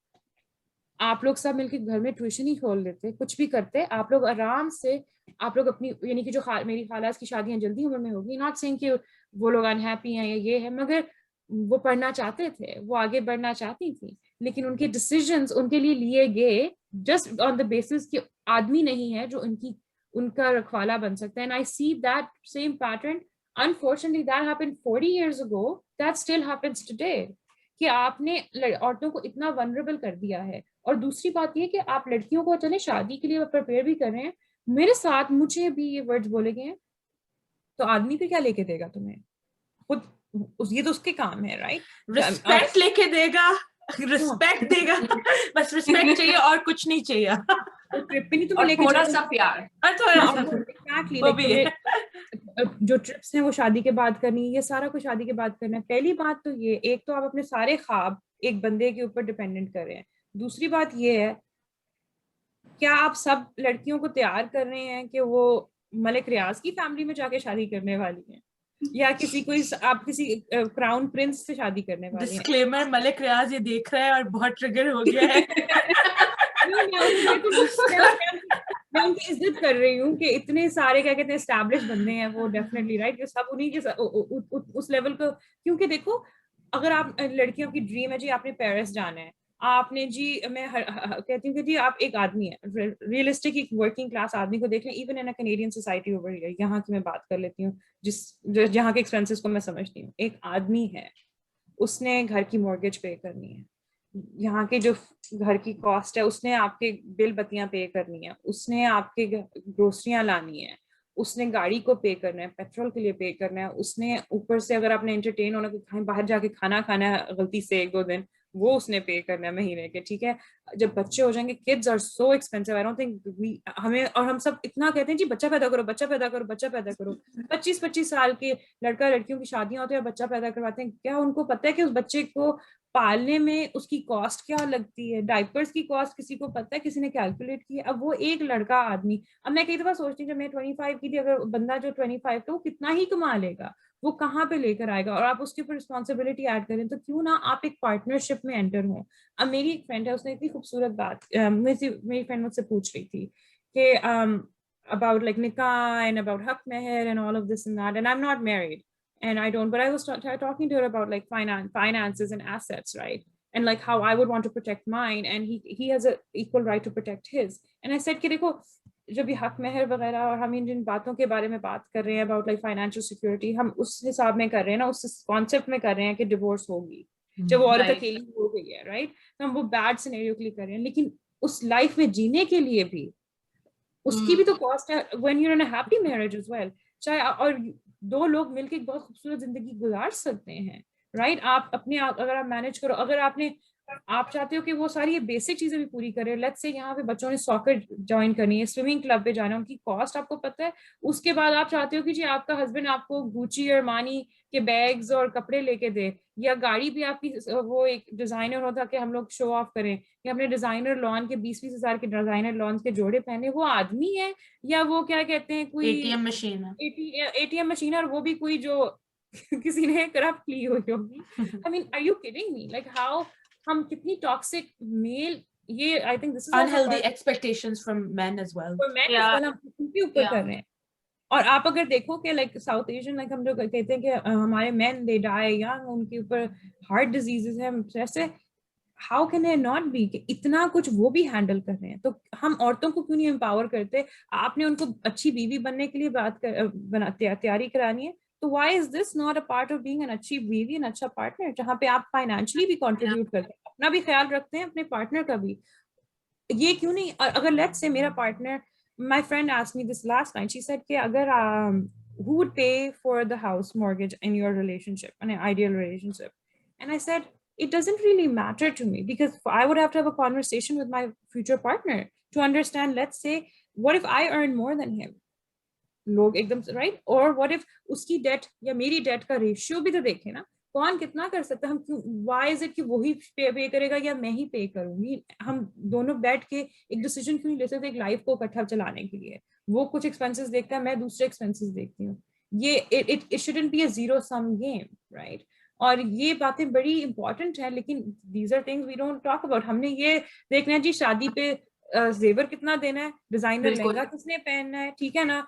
आप लोग सब मिलकर घर में ट्यूशन ही खोल लेते, कुछ भी करते, आप लोग आराम से, आप लोग अपनी, यानी कि जो मेरी खालास की शादियां जल्दी उम्र में होगी, नॉट सेइंग कि वो लोग अनहैप्पी हैं या ये है, मगर वो पढ़ना चाहते थे, वो आगे बढ़ना चाहती थी, लेकिन उनके डिसीजंस उनके लिए लिए गए जस्ट ऑन द बेसिस कि आदमी नहीं है जो उनका रखवाला बन सकता है. And I see that same pattern, unfortunately that happened 40 years ago, that still happens today, कि आपने औरतों को इतना वनरेबल कर दिया है. और दूसरी बात ये कि आप लड़कियों को चले शादी के लिए प्रिपेयर भी कर रहे हैं, मेरे साथ मुझे भी ये वर्ड्स बोले गए हैं, तो आदमी पे क्या लेके देगा तुम्हें, खुद ये तो उसके काम है, राइट? रिस्पेक्ट लेके देगा, रिस्पेक्ट देगा, बस रिस्पेक्ट चाहिए और कुछ नहीं चाहिए, ट्रिप पे नहीं तुम्हें और लेके थोड़ा सा प्यार, और थोड़ा सा एग्जैक्टली वो भी है. जो ट्रिप्स हैं वो शादी के बाद करनी है, ये सारा कुछ शादी के बाद करना है. पहली बात तो ये, एक तो आप अपने सारे ख्वाब एक बंदे के ऊपर डिपेंडेंट कर रहे हैं. दूसरी बात ये है, क्या आप सब लड़कियों को तैयार कर रहे हैं कि वो मलिक रियाज की फैमिली में जाके शादी करने वाली हैं, या आप किसी क्राउन प्रिंस से शादी करने वाली हैं? डिस्क्लेमर, मलिक रियाज ये देख रहा है और बहुत ट्रिगर हो गया है. मैं उनकी इज्जत कर रही हूँ कि इतने सारे क्या कहते हैं एस्टैब्लिश बंदे हैं वो, डेफिनेटली राइट, सब उन्हीं के उस लेवल को. क्योंकि देखो, अगर आप लड़कियों की ड्रीम है जी आपने पेरिस जाना है, आपने जी, मैं कहती हूँ कि जी आप एक आदमी है, रियलिस्टिक एक वर्किंग क्लास आदमी को देख लें, even in a Canadian society over here, यहाँ की मैं बात कर लेती हूँ जहाँ के एक्सपेंसेस को मैं समझती हूँ. एक आदमी है, उसने घर की मॉर्गेज पे करनी है, यहाँ के जो घर की कॉस्ट है, उसने आपके बिल बत्तियां पे करनी है, उसने आपके ग्रोसरियां लानी है, उसने गाड़ी को पे करना है, पेट्रोल के लिए पे करना है, उसने ऊपर से अगर आपने एंटरटेन होना, कहीं बाहर जाके खाना खाना है गलती से 1-2 दिन, वो उसने पे करना है महीने के, ठीक है। जब बच्चे हो जाएंगे, kids are so expensive, I don't think we हमें, और हम सब इतना कहते हैं जी बच्चा पैदा करो, बच्चा पैदा करो, बच्चा पैदा करो। 25-25 साल के लड़का लड़कियों की शादियां होती है, बच्चा पैदा करवाते हैं। क्या उनको पता है कि उस बच्चे को पालने में उसकी कॉस्ट क्या लगती है? डायपर्स की कॉस्ट किसी को पता है? किसी ने कैलकुलेट की है? अब वो एक लड़का आदमी, अब मैं कई दफा सोचती हूँ जब मैं 25 की थी, अगर बंदा जो 25 का, वो कितना ही कमा लेगा, वो कहाँ पे लेकर आएगा? और आप उसके ऊपर रिस्पॉन्सिबिलिटी ऐड करें, तो क्यों ना आप एक पार्टनरशिप में एंटर हो। अब मेरी एक फ्रेंड है, उसने इतनी खूबसूरत बात, मेरी फ्रेंड मुझसे पूछ रही थी कि about like nikah and about haq meher and all of this and that, and I'm not married and I don't, but I was talking to her about like finances and assets, right? And like how I would want to protect mine, and he has a equal right to protect his. And I said कि देखो, जब ये हक मेहर वगैरह और हम इन जिन बातों के बारे में बात कर रहे हैं अबाउट लाइक फाइनेंशियल सिक्योरिटी, हम उस हिसाब में कर रहे हैं ना, उस कॉन्सेप्ट में कर रहे हैं कि डिवोर्स होगी जब औरत अकेली हो गई है, राइट? तो हम वो बैड सिनेरियो के लिए कर रहे हैं, लेकिन उस लाइफ में जीने के लिए भी उसकी भी तो कॉस्ट है, when you are in a happy marriage as well. चाहे और दो लोग मिलकर एक बहुत खूबसूरत जिंदगी गुजार सकते हैं, राइट? आप अपने अगर आप मैनेज करो, अगर आप चाहते हो कि वो सारी ये बेसिक चीजें भी पूरी करें, लेट्स से यहाँ पे बच्चों ने सॉकर ज्वाइन करनी है, स्विमिंग क्लब पे जाना है, उनकी कॉस्ट आपको पता है। उसके बाद आप चाहते हो कि जी आपका हस्बैंड आपको गुची और मानी के बैग्स और कपड़े लेके दे, या गाड़ी भी आपकी वो एक डिजाइनर होता कि हम लोग शो ऑफ करें, या अपने डिजाइनर लॉन के 20-20 हजार के डिजाइनर लॉन के जोड़े पहने, वो आदमी है या वो क्या कहते हैं, कोई एटीएम मशीन है, एटीएम मशीन, और वो भी कोई जो किसी ने करप्ट ली हुई होगी। I mean are you kidding me? Like how हम कितनी टॉक्सिक मेल, ये I think this is unhealthy expectations from men as well. हम उनके ऊपर कर रहे हैं। और आप अगर देखो कि लाइक साउथ एशियन, लाइक हम जो कहते हैं कि हमारे मेन दे डाई यंग, उनके ऊपर हार्ट डिजीजेस हैं, जैसे how can they not be, कि इतना कुछ वो भी हैंडल कर रहे हैं, तो हम औरतों को क्यों नहीं एम्पावर करते? आपने उनको अच्छी बीवी बनने के लिए तैयारी करानी है, तो why is this not a part of being an अच्छी बीवी, एन अच्छा पार्टनर, जहाँ पे आप फाइनेंशियली भी कंट्रीब्यूट करते हैं, अपना भी ख्याल रखते हैं, अपने पार्टनर का भी। ये क्यों नहीं? अगर लेट्स से मेरा partner, my friend asked me this last night, she said कि अगर who would pay for the house mortgage in your relationship, an ideal relationship? And I said it doesn't really matter to me, because I would have to have a conversation with my future partner to understand, let's say what if I earn more than him, लोग एकदम से, right? और what if उसकी date या मेरी date का ratio भी तो देखें ना, कौन कितना कर सकता है। हम क्यों, व्हाई इज इट कि वही पे करेगा या मैं ही पे करूंगी? हम दोनों बैठ के एक डिसीजन क्यों नहीं ले सकते एक लाइफ को इकट्ठा चलाने के लिए? वो कुछ एक्सपेंसेस देखता है, मैं दूसरे एक्सपेंसेस देखती हूँ। ये it shouldn't be a zero sum game, right? और ये बातें बड़ी इंपॉर्टेंट है, लेकिन these are things we don't talk about. हमने ये देखना है जी शादी पे जेवर कितना देना है, डिजाइनर लहंगा किसने पहनना है, ठीक है ना,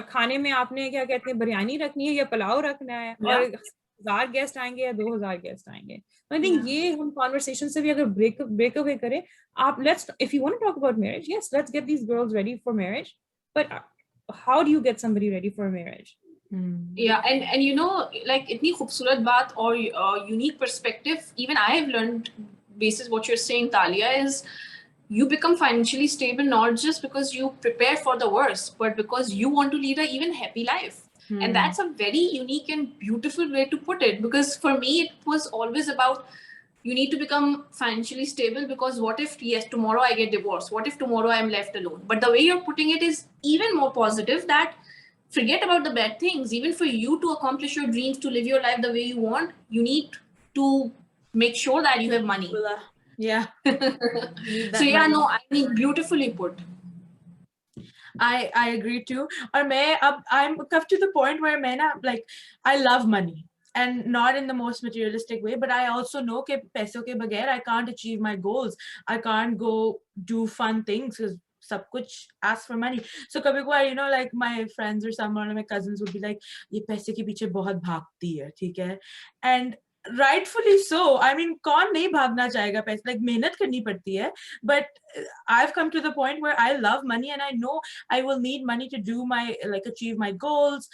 खाने में आपने क्या कहते हैं बिरयानी रखनी है या पुलाव रखना है, और 1000 गेस्ट आएंगे या 2000 गेस्ट आएंगे। आई थिंक ये हम कॉन्वर्सेशन से भी अगर ब्रेक अवे करें, आप let's, if you want to talk about marriage, yes let's get these girls ready for marriage, but how do you get somebody ready for a marriage? Yeah, and you know, like itni khoobsurat baat or unique perspective even I have learned basis what you're saying, Talia, is you become financially stable not just because you prepare for the worst, but because you want to lead a even happy life. And that's a very unique and beautiful way to put it, because for me it was always about you need to become financially stable, because what if, yes, tomorrow I get divorced, what if tomorrow I'm left alone? But the way you're putting it is even more positive, that forget about the bad things. Even for you to accomplish your dreams, to live your life the way you want, you need to make sure that you have money. Yeah. So yeah, no, I mean, beautifully put. I agree too. और मैं अब I'm come to the point where मैं ना, like I love money and not in the most materialistic way, but I also know कि पैसों के बगैर I can't achieve my goals. I can't go do fun things because सब कुछ ask for money. So कभी कभार, you know, like my friends or someone or my cousins would be like, ये पैसे के पीछे बहुत भागती है, ठीक है? And rightfully so. I mean, कौन नहीं भागना चाहेगा पैसे, like मेहनत करनी पड़ती है, but I've come to the point where I love money and I know I will need money to do my, like, achieve my goals,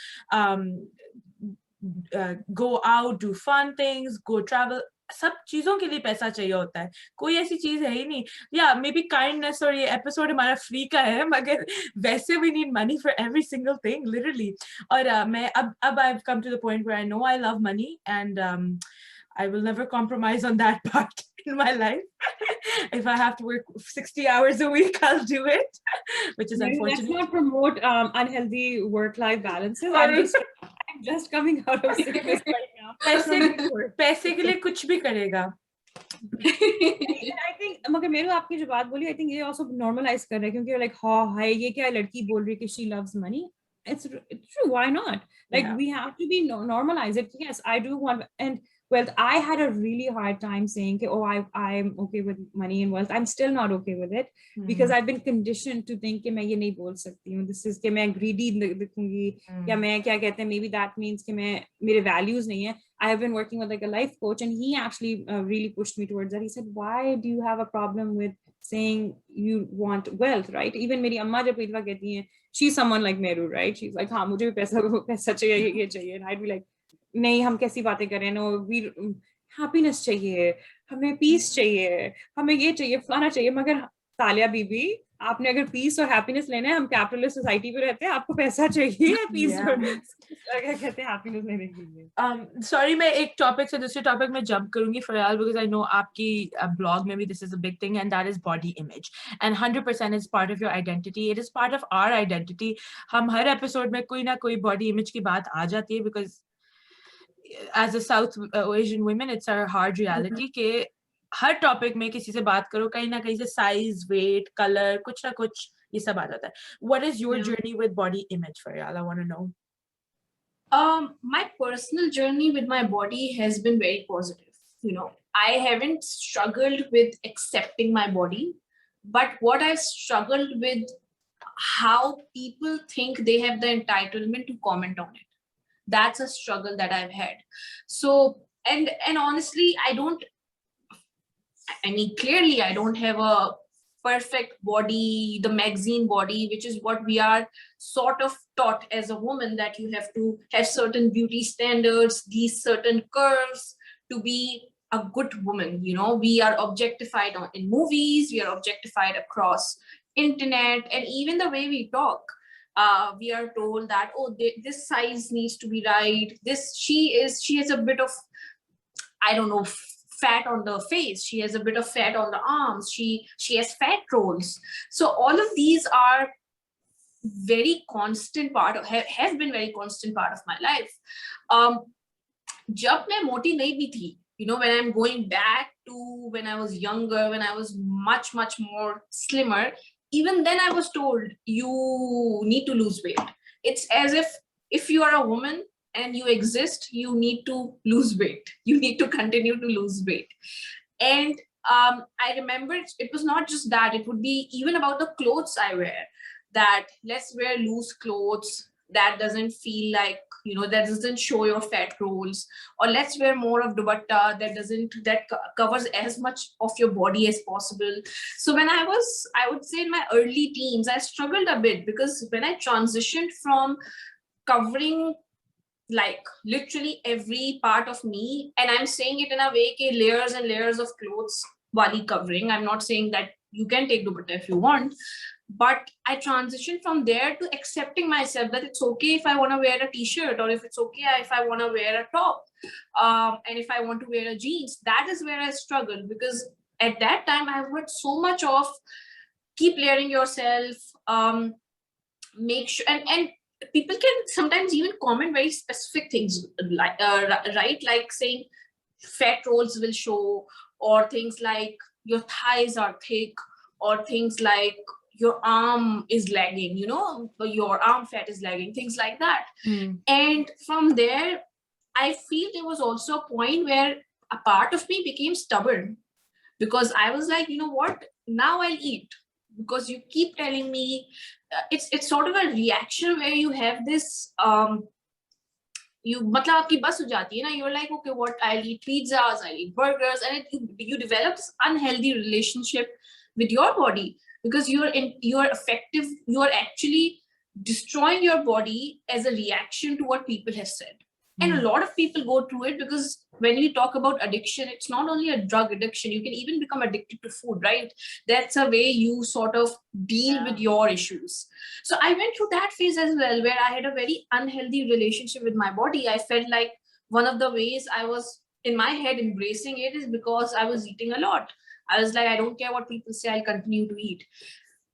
go out, do fun things, go travel. सब चीजों के लिए पैसा चाहिए होता है, कोई ऐसी चीज है ही नहीं। या मे बी काइंडनेस, और ये एपिसोड हमारा फ्री का है, मगर वैसे we need money for every single thing, literally. और मैं अब I have come to the point where I know I love money and I will never compromise on that part. in my life. If I have to work 60 hours a week, I'll do it, which is Let's unfortunate. not promote unhealthy work-life balances. I'm just coming out of sickness right now. पैसे के लिए कुछ भी करेगा. I think मगर मेरू आपकी जो बात बोली, I think ये also normalize कर रहे हैं क्योंकि like हाँ ये क्या लड़की बोल रही है कि she loves money. It's true. Why not? Like we have to be normalize it. Yes, I do want and wealth. I had a really hard time saying, oh, I'm okay with money and wealth. I'm still not okay with it because I've been conditioned to think कि मैं ये नहीं बोल सकती हूँ. This is कि मैं greedy दिखूंगी या मैं क्या कहते हैं, maybe that means कि मैं मेरे values नहीं है. I have been working with like a life coach and he actually really pushed me towards that. He said, why do you have a problem with saying you want wealth, right? Even मेरी अम्मा जब इतवा कहती हैं, she's someone like Mehru, right? She's like, हाँ मुझे भी पैसा चाहिए ये चाहिए. And I'd be like, नहीं हम कैसी बातें कर रहे हैं, no, we happiness चाहिए, हमें peace चाहिए, हमें ये चाहिए, फलाना चाहिए. मगर तालिया बीबी, आपने अगर पीस और हैप्पीनेस लेना है, हम कैपिटलिस्ट सोसाइटी पे रहते हैं, आपको पैसा चाहिए पीस और क्या कहते हैं हैप्पीनेस लेने के लिए. सॉरी मैं एक टॉपिक से दूसरे टॉपिक में जंप करूंगी फरयाल, बिकॉज आई नो आपकी ब्लॉग में भी this is a big thing and that is body image and 100% is part of your identity. It is part of our identity. हम हर एपिसोड में कोई ना कोई बॉडी इमेज की बात आ जाती है because as a South Asian women it's a hard reality के हर टॉपिक में किसी से बात करो कहीं ना कहीं से साइज, वेट, कलर, कुछ ना कुछ ये सब आ जाता है. What is your journey with body image Faryal? I want to know. My personal journey with my body has been very positive. You know, I haven't struggled with accepting my body, but what I've struggled with, how people think they have the entitlement to comment on it. That's a struggle that I've had. So, and honestly, I mean, clearly I don't have a perfect body, the magazine body, which is what we are sort of taught as a woman, that you have to have certain beauty standards, these certain curves to be a good woman. You know, we are objectified in movies, we are objectified across internet, and even the way we talk. We are told that, oh, this size needs to be right. She has a bit of, I don't know, fat on the face, she has a bit of fat on the arms, she has fat rolls. So all of these are very constant part of, have been very constant part of my life. Jab main moti nahi bhi thi, you know, when I'm going back to when I was younger, when I was much more slimmer, even then I was told you need to lose weight. It's as if you are a woman and you exist, you need to lose weight. You need to continue to lose weight. And I remember it was not just that, it would be even about the clothes I wear, that let's wear loose clothes that doesn't feel like, you know, that doesn't show your fat rolls, or let's wear more of dupatta that covers as much of your body as possible. So when I would say in my early teens, I struggled a bit, because when I transitioned from covering like literally every part of me, and I'm saying it in a way ke layers and layers of clothes wali covering, I'm not saying that you can take dupatta if you want, but I transitioned from there to accepting myself, that it's okay if I want to wear a t-shirt, or if it's okay if I want to wear a top, and if I want to wear a jeans. That is where I struggled, because at that time I've heard so much of keep layering yourself, make sure, and people can sometimes even comment very specific things, like right, like saying fat rolls will show, or things like your thighs are thick, or things like your arm is lagging, you know, your arm fat is lagging, things like that. And from there I feel there was also a point where a part of me became stubborn, because I was like, you know what, now I'll eat, because you keep telling me, it's sort of a reaction where you have this you मतलब आपकी बस हो जाती है ना, you're like, okay, what, I'll eat pizzas, I'll eat burgers, and you develop this unhealthy relationship with your body, because you're effective, you're actually destroying your body as a reaction to what people have said. And a lot of people go through it, because when we talk about addiction, it's not only a drug addiction, you can even become addicted to food, right? That's a way you sort of deal with your issues. So I went through that phase as well, where I had a very unhealthy relationship with my body. I felt like one of the ways I was in my head, embracing it is because I was eating a lot. I was like, I don't care what people say, I'll continue to eat.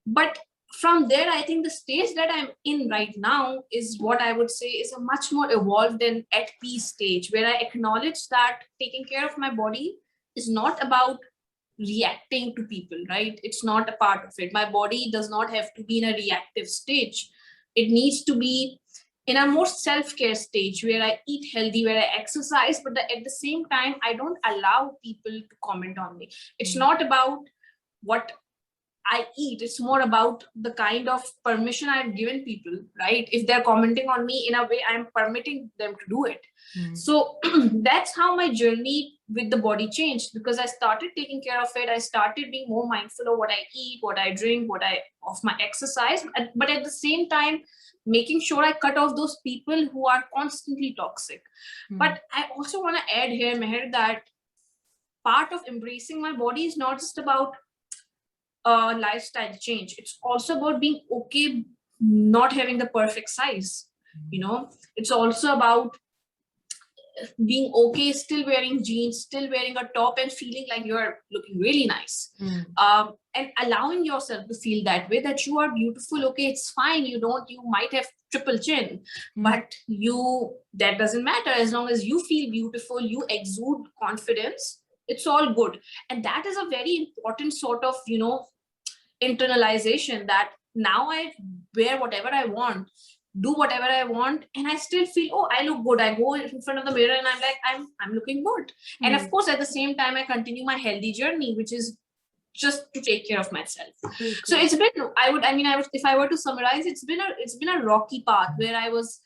But from there, I think the stage that I'm in right now is what I would say is a much more evolved and at peace stage, where I acknowledge that taking care of my body is not about reacting to people, right? It's not a part of it. My body does not have to be in a reactive stage. It needs to be in a more self-care stage where I eat healthy, where I exercise, but at the same time, I don't allow people to comment on me. It's not about what I eat. It's more about the kind of permission I've given people, right? If they're commenting on me in a way, I'm permitting them to do it. So that's how my journey with the body changed, because I started taking care of it. I started being more mindful of what I eat, what I drink, of my exercise, but at the same time, making sure I cut off those people who are constantly toxic. But I also want to add here, Meher, that part of embracing my body is not just about lifestyle change. It's also about being okay not having the perfect size. It's also about being okay still wearing jeans, still wearing a top, and feeling like you're looking really nice. And allowing yourself to feel that way, that you are beautiful. Okay, it's fine. You might have triple chin, but that doesn't matter. As long as you feel beautiful, you exude confidence, it's all good. And that is a very important sort of internalization, that now I wear whatever I want, do whatever I want, and I still feel, oh, I look good. I go in front of the mirror and I'm like, I'm looking good. And of course, at the same time, I continue my healthy journey, which is just to take care of myself. So it's been, if I were to summarize, it's been a rocky path where I was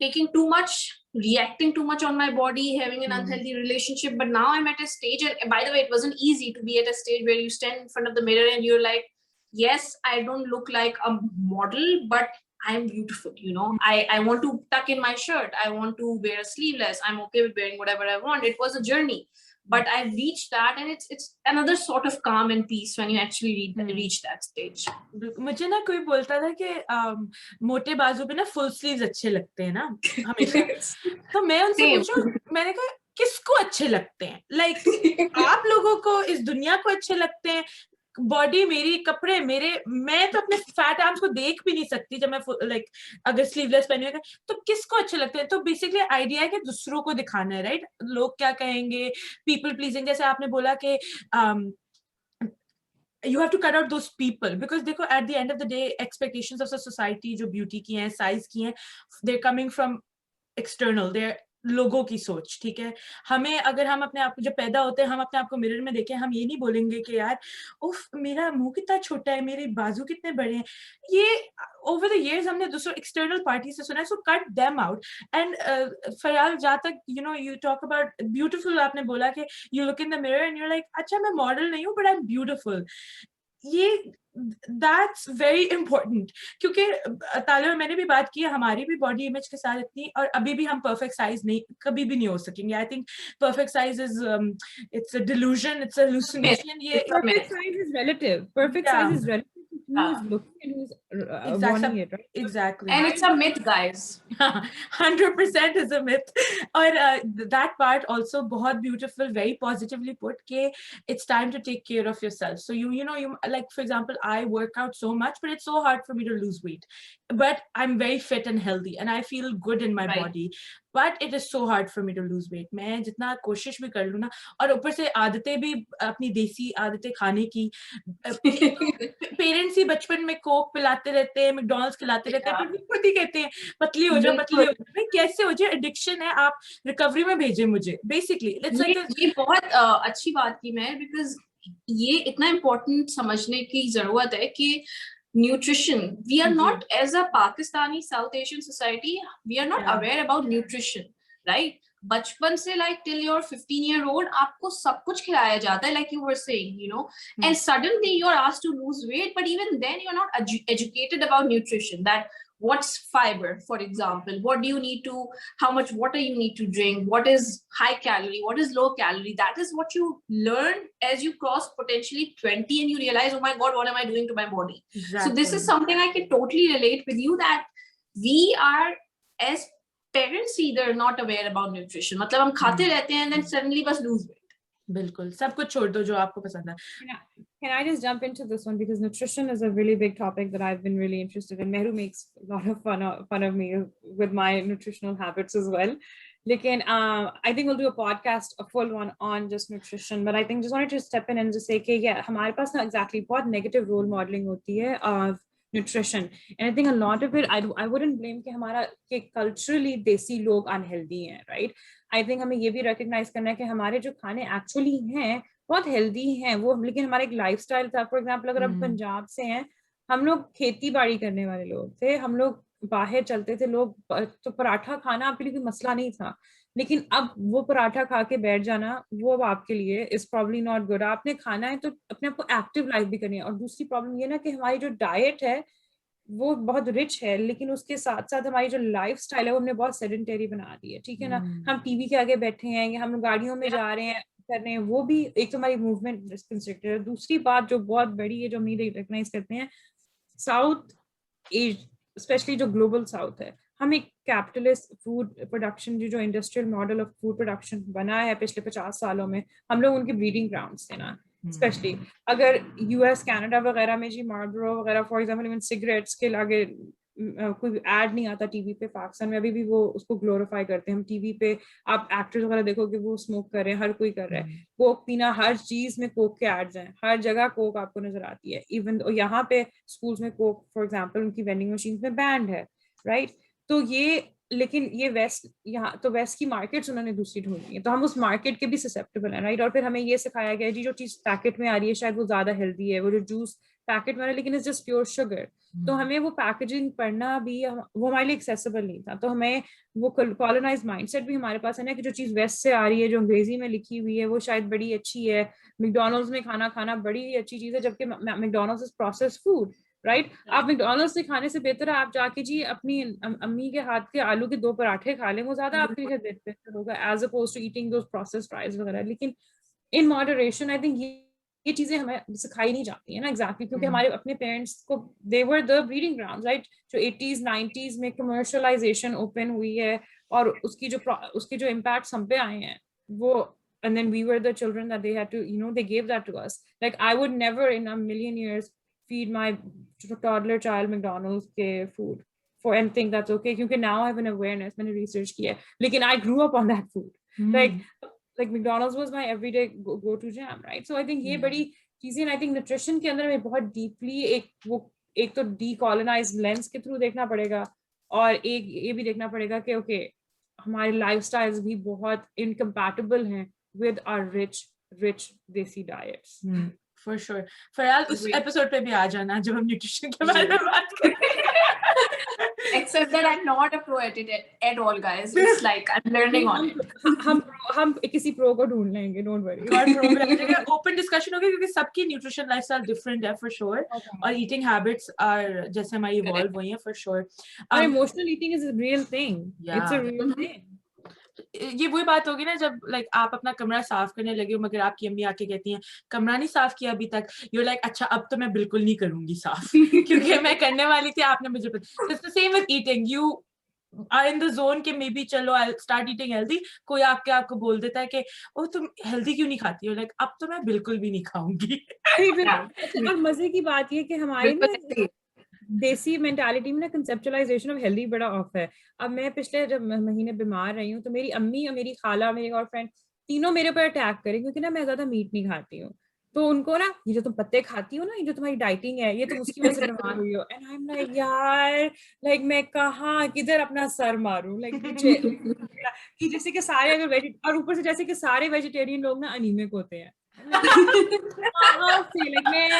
taking too much, reacting too much on my body, having an unhealthy relationship. But now I'm at a stage, and by the way, it wasn't easy to be at a stage where you stand in front of the mirror and you're like, yes, I don't look like a model, but I'm beautiful. I want to tuck in my shirt. I want to wear a sleeveless. I'm okay with wearing whatever I want. It was a journey, but I've reached that, and it's another sort of calm and peace when you actually reach that stage. मुझे ना कोई बोलता था कि मोटे बाजू पे ना फुल स्लीव्स अच्छे लगते हैं ना हमेशा, तो मैं उनसे पूछूं, मैंने कहा किसको अच्छे लगते हैं? लाइक आप लोगों को, इस दुनिया को अच्छे लगते हैं? बॉडी मेरी, कपड़े मेरे, मैं तो अपने फैट आर्म्स को देख भी नहीं सकती जब मैं लाइक अगर स्लीवलेस पहनी हुई, तो किसको अच्छे लगते हैं? तो बेसिकली आइडिया है कि दूसरों को दिखाना है, राइट? लोग क्या कहेंगे, पीपल प्लीजिंग, जैसे आपने बोला कि you have to cut out those people, because देखो at the end of the day expectations of the society जो beauty की हैं, size की हैं, they're coming from external, they're लोगों की सोच, ठीक है? हमें, अगर हम अपने आप को, जब पैदा होते हैं, हम अपने आप को मिरर में देखें, हम ये नहीं बोलेंगे कि यार उफ मेरा मुंह कितना छोटा है, मेरे बाजू कितने बड़े हैं. ये over the years हमने दूसरों external parties से सुना है, so cut them out. And Faryal, जहाँ तक you talk about beautiful, आपने बोला कि you look in the mirror and you're like, अच्छा मैं model नहीं हूँ but I'm beautiful. ये that's very important, क्योंकि तालिया और मैंने भी बात की है, हमारी भी बॉडी इमेज के साथ इतनी, और अभी भी हम परफेक्ट साइज नहीं, कभी भी नहीं हो सकेंगे. I think perfect size is it's a delusion, it's a hallucination. ये perfect size is relative. Perfect size is relative to who is looking and who's wanting it, right? Exactly. And it's a myth, guys. 100% is a myth. Or that part also बहुत beautiful, very positively put, कि it's time to take care of yourself. So you like, for example, I work out so much, but it's so hard for me to lose weight. But I'm very fit and healthy, and I feel good in my body. But it is so hard for me to lose weight. मैं जितना कोशिश भी कर लूँ ना, और ऊपर से आदतें भी अपनी देसी आदतें खाने की, पेरेंट्स ही बचपन में कोक पिलाते रहते हैं, मैकडॉनल्ड्स खिलाते रहते हैं, फिर खुद ही कहते हैं पतली हो जाओ, पतली हो जाओ. मैं कैसे हो जाए? एडिक्शन है, आप रिकवरी में भेजें मुझे. बेसिकली ये बहुत अच्छी बात की मैं, बिकॉज ये इतना इम्पोर्टेंट समझने की जरूरत है कि nutrition, we are not, as a Pakistani South Asian society, we are not aware about nutrition, right? बचपन से like till you're 15-year-old आपको सब कुछ खिलाया जाता है, like you were saying, and suddenly you're asked to lose weight, but even then you're not educated about nutrition, that what's fiber, for example, what do you need to, how much water you need to drink, what is high calorie, what is low calorie. That is what you learn as you cross potentially 20 and you realize, oh my god, what am I doing to my body? Exactly. So this is something I can totally relate with you, that we are, as parents see they're not aware about nutrition. मतलब हम खाते रहते हैं and then suddenly बस lose weight. बिल्कुल, सब कुछ छोड़ दो जो आपको पसंद है. Can I just jump into this one, because nutrition is a really big topic that I've been really interested in. Mehru makes a lot of fun of me with my nutritional habits as well. Lekin, I think we'll do a podcast, a full one on just nutrition. But I think just wanted to step in and just say, okay, yeah, हमारे पास ना exactly बहुत negative role modeling होती है of nutrition. And I think a lot of it, I wouldn't blame कि culturally देसी लोग unhealthy हैं, right? I think हमें ये भी recognize करना है कि हमारे जो खाने actually हैं बहुत हेल्दी हैं वो, लेकिन हमारा एक लाइफस्टाइल था. फॉर एग्जांपल अगर हम पंजाब से हैं, हम लोग खेती बाड़ी करने वाले लोग थे, हम लोग बाहर चलते थे, लोग तो पराठा खाना आपके लिए कोई मसला नहीं था. लेकिन अब वो पराठा खा के बैठ जाना वो अब आपके लिए इज प्रॉब्ली नॉट गुड. आपने खाना है तो अपने आप को एक्टिव लाइफ भी करनी है. और दूसरी प्रॉब्लम ये ना कि हमारी जो डाइट है वो बहुत रिच है, लेकिन उसके साथ साथ हमारी जो लाइफ स्टाइल है वो हमने बहुत सेडेंटरी बना दी है. ठीक है ना, हम टीवी के आगे बैठे हैं या हम गाड़ियों में जा रहे हैं कर रहे हैं, वो भी एक तो हमारी मूवमेंट रिस्ट्रिक्टेड है. दूसरी बात जो बहुत बड़ी है जो हम नहीं रिकॉग्नाइज करते हैं, साउथ स्पेशली जो ग्लोबल साउथ है, हम एक कैपिटलिस्ट फूड प्रोडक्शन जो industrial model of food production बना है पिछले 50 सालों में, हम लोग उनके ब्रीडिंग ग्राउंड्स थे ना. स्पेशली अगर यूएस कनाडा वगैरह में जी मार्लबोरो वगैरह फॉर एग्जांपल इवन सिगरेट्स के आगे कोई ऐड नहीं आता टीवी पे. पाकिस्तान में अभी भी वो उसको ग्लोरीफाई करते हैं. हम टीवी पे आप एक्टर्स वगैरह देखोगे वो स्मोक कर रहे हैं, हर कोई कर रहा है. कोक पीना, हर चीज में कोक के एड्स हैं, हर जगह कोक आपको नजर आती है. इवन यहाँ पे स्कूल्स में कोक फॉर एग्जांपल उनकी वेंडिंग मशीन में बैंड है, राइट. तो ये, लेकिन ये वेस्ट, यहाँ तो वेस्ट की मार्केट्स उन्होंने दूसरी ढूंढी है, तो हम उस मार्केट के भी ससेप्टेबल हैं, राइट. और फिर हमें ये सिखाया गया है जी जो चीज पैकेट में आ रही है शायद वो ज्यादा हेल्दी है, वो जो जूस पैकेट में आ रहा है लेकिन इट्स जस्ट प्योर शुगर. तो हमें वो पैकेजिंग पढ़ना भी वो हमारे लिए एक्सेसिबल नहीं था. तो हमें वो कॉलोनाइज माइंडसेट भी हमारे पास है ना कि जो चीज वेस्ट से आ रही है, जो अंग्रेजी में लिखी हुई है वो शायद बड़ी अच्छी है. मैकडॉनल्ड्स में खाना बड़ी अच्छी चीज है, जबकि McDonald's is processed food, right. आप मैकडॉनल्ड्स से खाने से बेहतर है आप जाके जी अपनी अम्मी के हाथ के आलू के 2 पराठे खा लें, वो ज्यादा आपके लिए बेहतर होगा as opposed to eating those processed fries वगैरह. लेकिन इन मॉडरेशन आई थिंक ये चीजें हमें सिखाई नहीं जाती है ना. एग्जैक्टली क्योंकि हमारे अपने पेरेंट्स को they were the breeding grounds, right. जो 80s 90s में कमर्शियलाइजेशन ओपन हुई है और उसकी जो इम्पैक्ट्स हम पे आए हैं वो, and then we were the children that they had to, they gave that to us. Like I would never in a million years feed my toddler child McDonald's के food for and think that's okay, क्योंकि now I have an awareness, मैंने research किया है, लेकिन I grew up on that food. Like McDonald's was my everyday go-to jam, right? So I think ये बड़ी चीजें, and I think nutrition के अंदर में बहुत deeply एक तो decolonized lens के through देखना पड़ेगा, और एक ये भी देखना पड़ेगा कि okay हमारे lifestyles भी बहुत incompatible हैं with our rich desi diets. For sure. Faryal उस एपिसोड पे भी आ जाना जब हम न्यूट्रिशन के बारे में बात करेंगे. Except that I'm not a pro at it at all, guys. It's like I'm learning on it. हम किसी प्रो को ढूंढ लेंगे, don't worry. ओपन डिस्कशन होगी क्योंकि सबकी न्यूट्रिशन लाइफस्टाइल डिफरेंट है फॉर श्योर, और ईटिंग हैबिट्स आर जैसे हमारी इवॉल्व हुई हैं for sure. Emotional eating is a real thing. It's a real thing. ये वही बात होगी ना जब लाइक आप अपना कमरा साफ करने लगे हो मगर आपकी अम्मी आके कहती हैं कमरा नहीं साफ किया अभी तक, यू लाइक अच्छा अब तो मैं बिल्कुल नहीं करूंगी साफ क्योंकि मैं करने वाली थी, आपने मुझे पता. It's the same with eating. You are in the zone के मे बी चलो आई स्टार्ट ईटिंग हेल्दी, कोई आपको बोल देता है कि ओ तुम हेल्दी क्यों नहीं खाती हो, लाइक अब तो मैं बिल्कुल भी नहीं खाऊंगी. और मजे की बात ये कि हमारे ना देसी मेंटालिटी में ना कंसेप्चुअलाइजेशन ऑफ हेल्दी बड़ा ऑफ है. अब मैं पिछले जब महीने बीमार रही हूँ तो मेरी अम्मी और मेरी खाला मेरी और फ्रेंड तीनों मेरे पर अटैक करें क्योंकि ना मैं ज्यादा मीट नहीं खाती हूँ. तो उनको ना ये जो तुम पत्ते खाती हो ना, ये जो तुम्हारी डाइटिंग है, ये तुम उसकी वजह से बीमार हुई हो. एंड आई एम लाइक यार, लाइक मैं कहाँ किधर अपना सर मारूं, लाइक मुझे कि जैसे कि सारे अगर और ऊपर से जैसे कि सारे वेजिटेरियन लोग ना अनीमिक होते हैं. मैं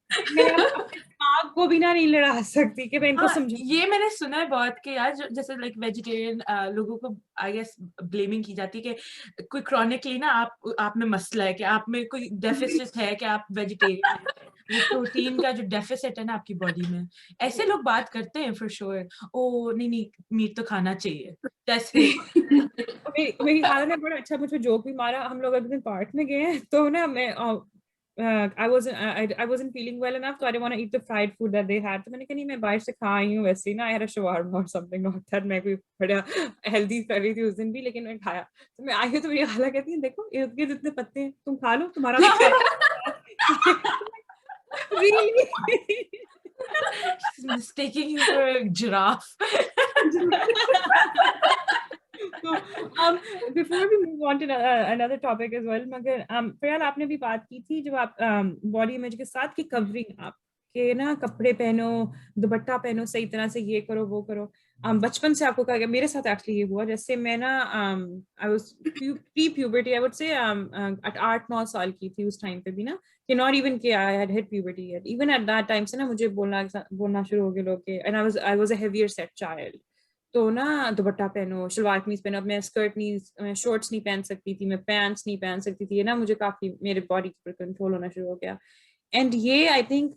अपने दिमाग को भी ना नहीं लड़ा सकती कि मैं इनको समझा. ये मैंने सुना है बहुत कि यार जैसे लाइक वेजिटेरियन लोगों को आई गेस ब्लेमिंग की जाती है कि कोई क्रॉनिकली ना आप में मसला है, कि आप में कोई डेफिसिट है, कि आप वेजिटेरियन है, वो प्रोटीन का जो डेफिसिट है ना आपकी बॉडी में. ऐसे लोग बात करते हैं फॉर श्योर. ओ नहीं मीट तो खाना चाहिए जैसे. मेरी खाला ने बड़ा अच्छा मुझे जोक भी मारा. हम लोग अभी दिन पार्क में गए हैं तो ना मैं I wasn't feeling well enough, so I didn't want to eat the fried food that they had. तो मैंने कहा नहीं मैं बाहर से खा आई हूँ वैसे ही ना, I had a shawarma or something, not that मैं कोई बड़ा healthy कर रही थी उस दिन भी, लेकिन मैं खाया। तो मैं आई हूँ तो मेरी खाला कहती है देखो इर्द गिर्द इतने पत्ते हैं, तुम खा लो, तुम्हारा भी really? She's mistaking you for a giraffe. So, before we move on to another topic as well, मगर फ़याल आपने भी बात की थी जब आप बॉडी इमेज के साथ की कवरिंग, आप के ना कपड़े पहनो, दुपट्टा पहनो सही तरह से, ये करो वो करो, बचपन से आपको कहा गया। मेरे साथ एक्चुअली ये हुआ, जैसे मैं ना I was pre puberty, I would say 8-9 साल की थी उस टाइम पे भी ना, कि नॉट इवन के I had hit puberty yet, even at that time से ना मुझे बोलना शुरू हो गए लोग के, and I was a heavier set child. तो ना दुपट्टा पहनो, शलवार कमीज पहनो, मैं स्कर्ट नहीं, शॉर्ट्स नहीं पहन सकती थी, मैं पैंट्स नहीं पहन सकती थी, ये ना मुझे काफी मेरे बॉडी पर कंट्रोल होना शुरू हो गया। एंड ये आई थिंक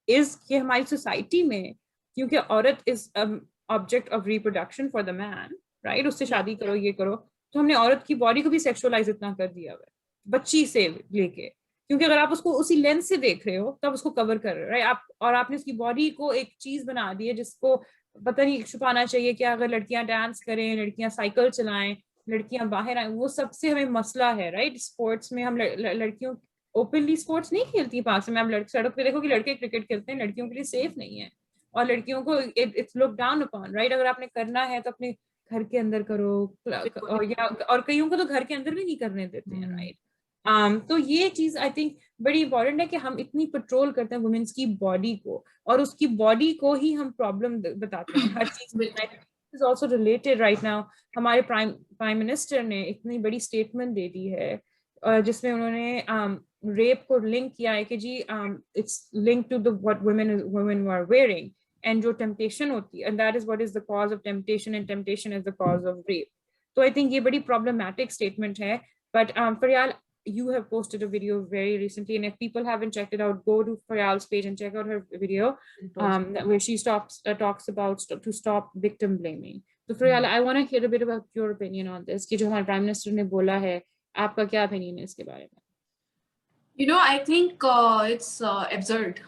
कि हमारी सोसाइटी में, क्योंकि औरत is object of reproduction for the man, right, उससे शादी करो ये करो, तो हमने औरत की बॉडी को भी सेक्सुअलाइज इतना कर दिया हुआ है बच्ची से लेके, क्योंकि अगर आप उसको उसी लेंस से देख रहे हो तब उसको कवर कर रहे हो, राइट, आप, और आपने उसकी बॉडी को एक चीज बना दी है जिसको पता नहीं छुपाना चाहिए क्या, अगर लड़कियां डांस करें, लड़कियां साइकिल चलाएं, लड़कियां बाहर आए, वो सबसे हमें मसला है, राइट। स्पोर्ट्स में हम लड़कियों ओपनली स्पोर्ट्स नहीं खेलती पाक से में, आप सड़क पे देखो कि लड़के क्रिकेट खेलते हैं, लड़कियों के लिए सेफ नहीं है, और लड़कियों को it's look down upon, right. अगर आपने करना है तो अपने घर के अंदर करो, और कईयों को तो घर के अंदर भी नहीं करने देते हैं, राइट। तो ये चीज आई थिंक बड़ी इंपॉर्टेंट है कि हम इतनी पेट्रोल करते हैं वुमेन्स की बॉडी को, और उसकी बॉडी को ही हम प्रॉब्लम बताते हैं हर चीज is also related right now. हमारे प्राइम मिनिस्टर ने इतनी बड़ी स्टेटमेंट दे दी है जिसमें उन्होंने रेप को लिंक किया है कि जी it's link to the what women are wearing, and जो टेम्पटेशन होती है, and that is what is the cause of temptation, and temptation is the cause of rape. तो आई थिंक ये बड़ी प्रॉब्लमैटिक स्टेटमेंट है। But Faryal, you have posted a video very recently, and if people haven't checked it out, go to Faryal's page and check out her video where she talks about to stop victim blaming. So Faryal, I want to hear a bit about your opinion on this, कि जो हमारे prime minister ने बोला है, आपका क्या opinion है इसके बारे में? You know, I think it's absurd.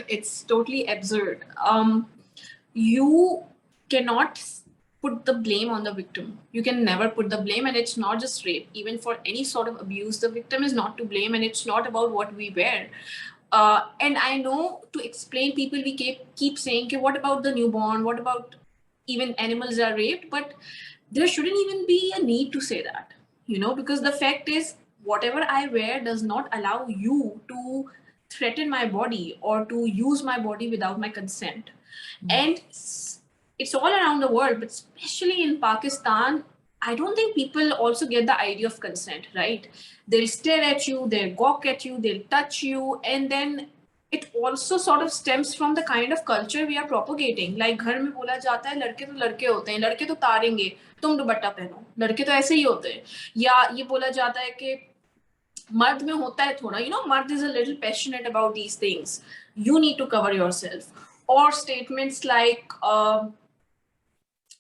It's totally absurd. You cannot put the blame on the victim. You can never put the blame, and it's not just rape. Even for any sort of abuse, the victim is not to blame, and it's not about what we wear. And I know to explain, people we keep saying, okay, what about the newborn? What about even animals are raped? But there shouldn't even be a need to say that, you know, because the fact is, whatever I wear does not allow you to threaten my body or to use my body without my consent. And it's all around the world, but especially in Pakistan, I don't think people also get the idea of consent, right? They'll stare at you, they'll gawk at you, they'll touch you, and then it also sort of stems from the kind of culture we are propagating. Like घर में बोला जाता है लड़के तो लड़के होते हैं, लड़के तो तारेंगे, तुम दुपट्टा पहनो, लड़के तो ऐसे ही होते हैं। या ये बोला जाता है कि मर्द में होता है थोड़ा, you know, मर्द is a little passionate about these things, you need to cover yourself. Or statements like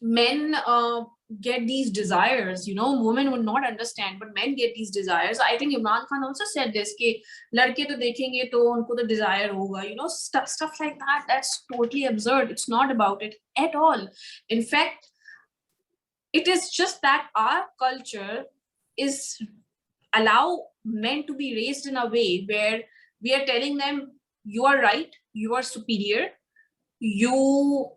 men get these desires, you know, women would not understand, but men get these desires. I think Imran Khan also said this, कि लड़के तो देखेंगे तो उनको तो desire होगा, you know, stuff like that. That's totally absurd. It's not about it at all. In fact, it is just that our culture is allow men to be raised in a way where we are telling them, you are right, you are superior, you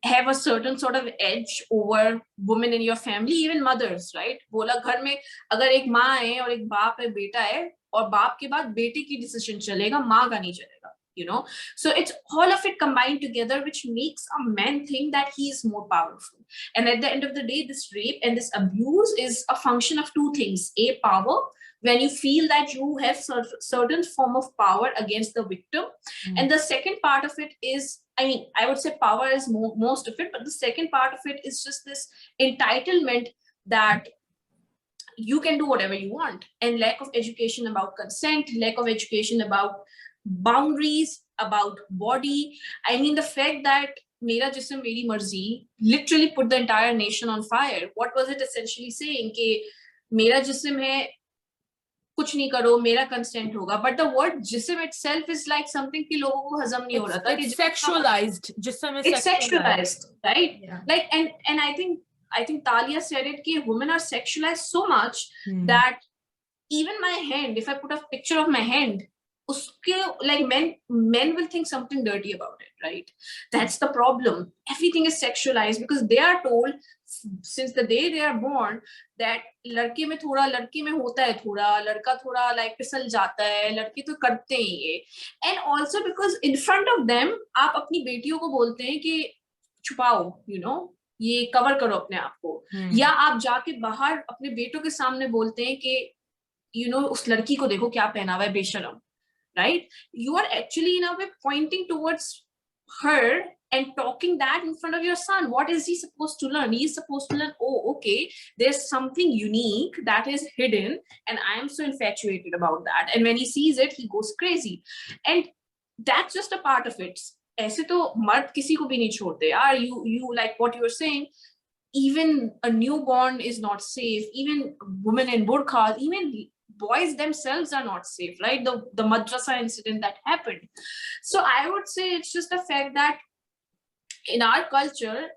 have a certain sort of edge over women in your family, even mothers, right? बोला घर में अगर एक माँ है और एक बाप है, बेटा है, और बाप के बाद बेटे की decision चलेगा, माँ का नहीं चलेगा, you know? So it's all of it combined together, which makes a man think that he is more powerful. And at the end of the day, this rape and this abuse is a function of two things. A, power, when you feel that you have certain form of power against the victim. And the second part of it is, I mean, I would say power is most of it, but the second part of it is just this entitlement that you can do whatever you want, and lack of education about consent, lack of education about boundaries, about body. I mean, the fact that Mera Jism Meri Marzi literally put the entire nation on fire. What was it essentially saying? Ke Mera Jism hai, कुछ नहीं करो, मेरा consent होगा, but the word जिस्म itself is like something कि लोगों को हजम नहीं हो रहा था कि it's sexualized. जिस्म is it's sexualized, right? Yeah. Like, and I think Talia said it कि women are sexualized so much that even my hand, if I put a picture of my hand, uske, like men will think something dirty about it, right? That's the problem. Everything is sexualized because they are told since the day they are born that लड़के में थोड़ा, लड़के में होता है थोड़ा, लड़का थोड़ा like फिसल जाता है, लड़के तो करते हैं ये. And also because in front of them आप अपनी बेटियों को बोलते हैं कि छुपाओ, you know, ये कवर करो अपने आप को, या आप जाके बाहर अपने बेटों के सामने बोलते हैं कि you know, उस लड़की को देखो क्या पहना हुआ है बेशरम, right? You are actually in a way pointing towards her and talking that in front of your son. What is he supposed to learn? He is supposed to learn, oh, okay, there's something unique that is hidden and I am so infatuated about that. And when he sees it, he goes crazy. And that's just a part of it. ऐसे तो मर्द किसी को भी नहीं छोड़ते यार. You like what you were saying, even a newborn is not safe, even women in burqas, even boys themselves are not safe, right? The madrasa incident that happened. So I would say it's just the fact that in our culture,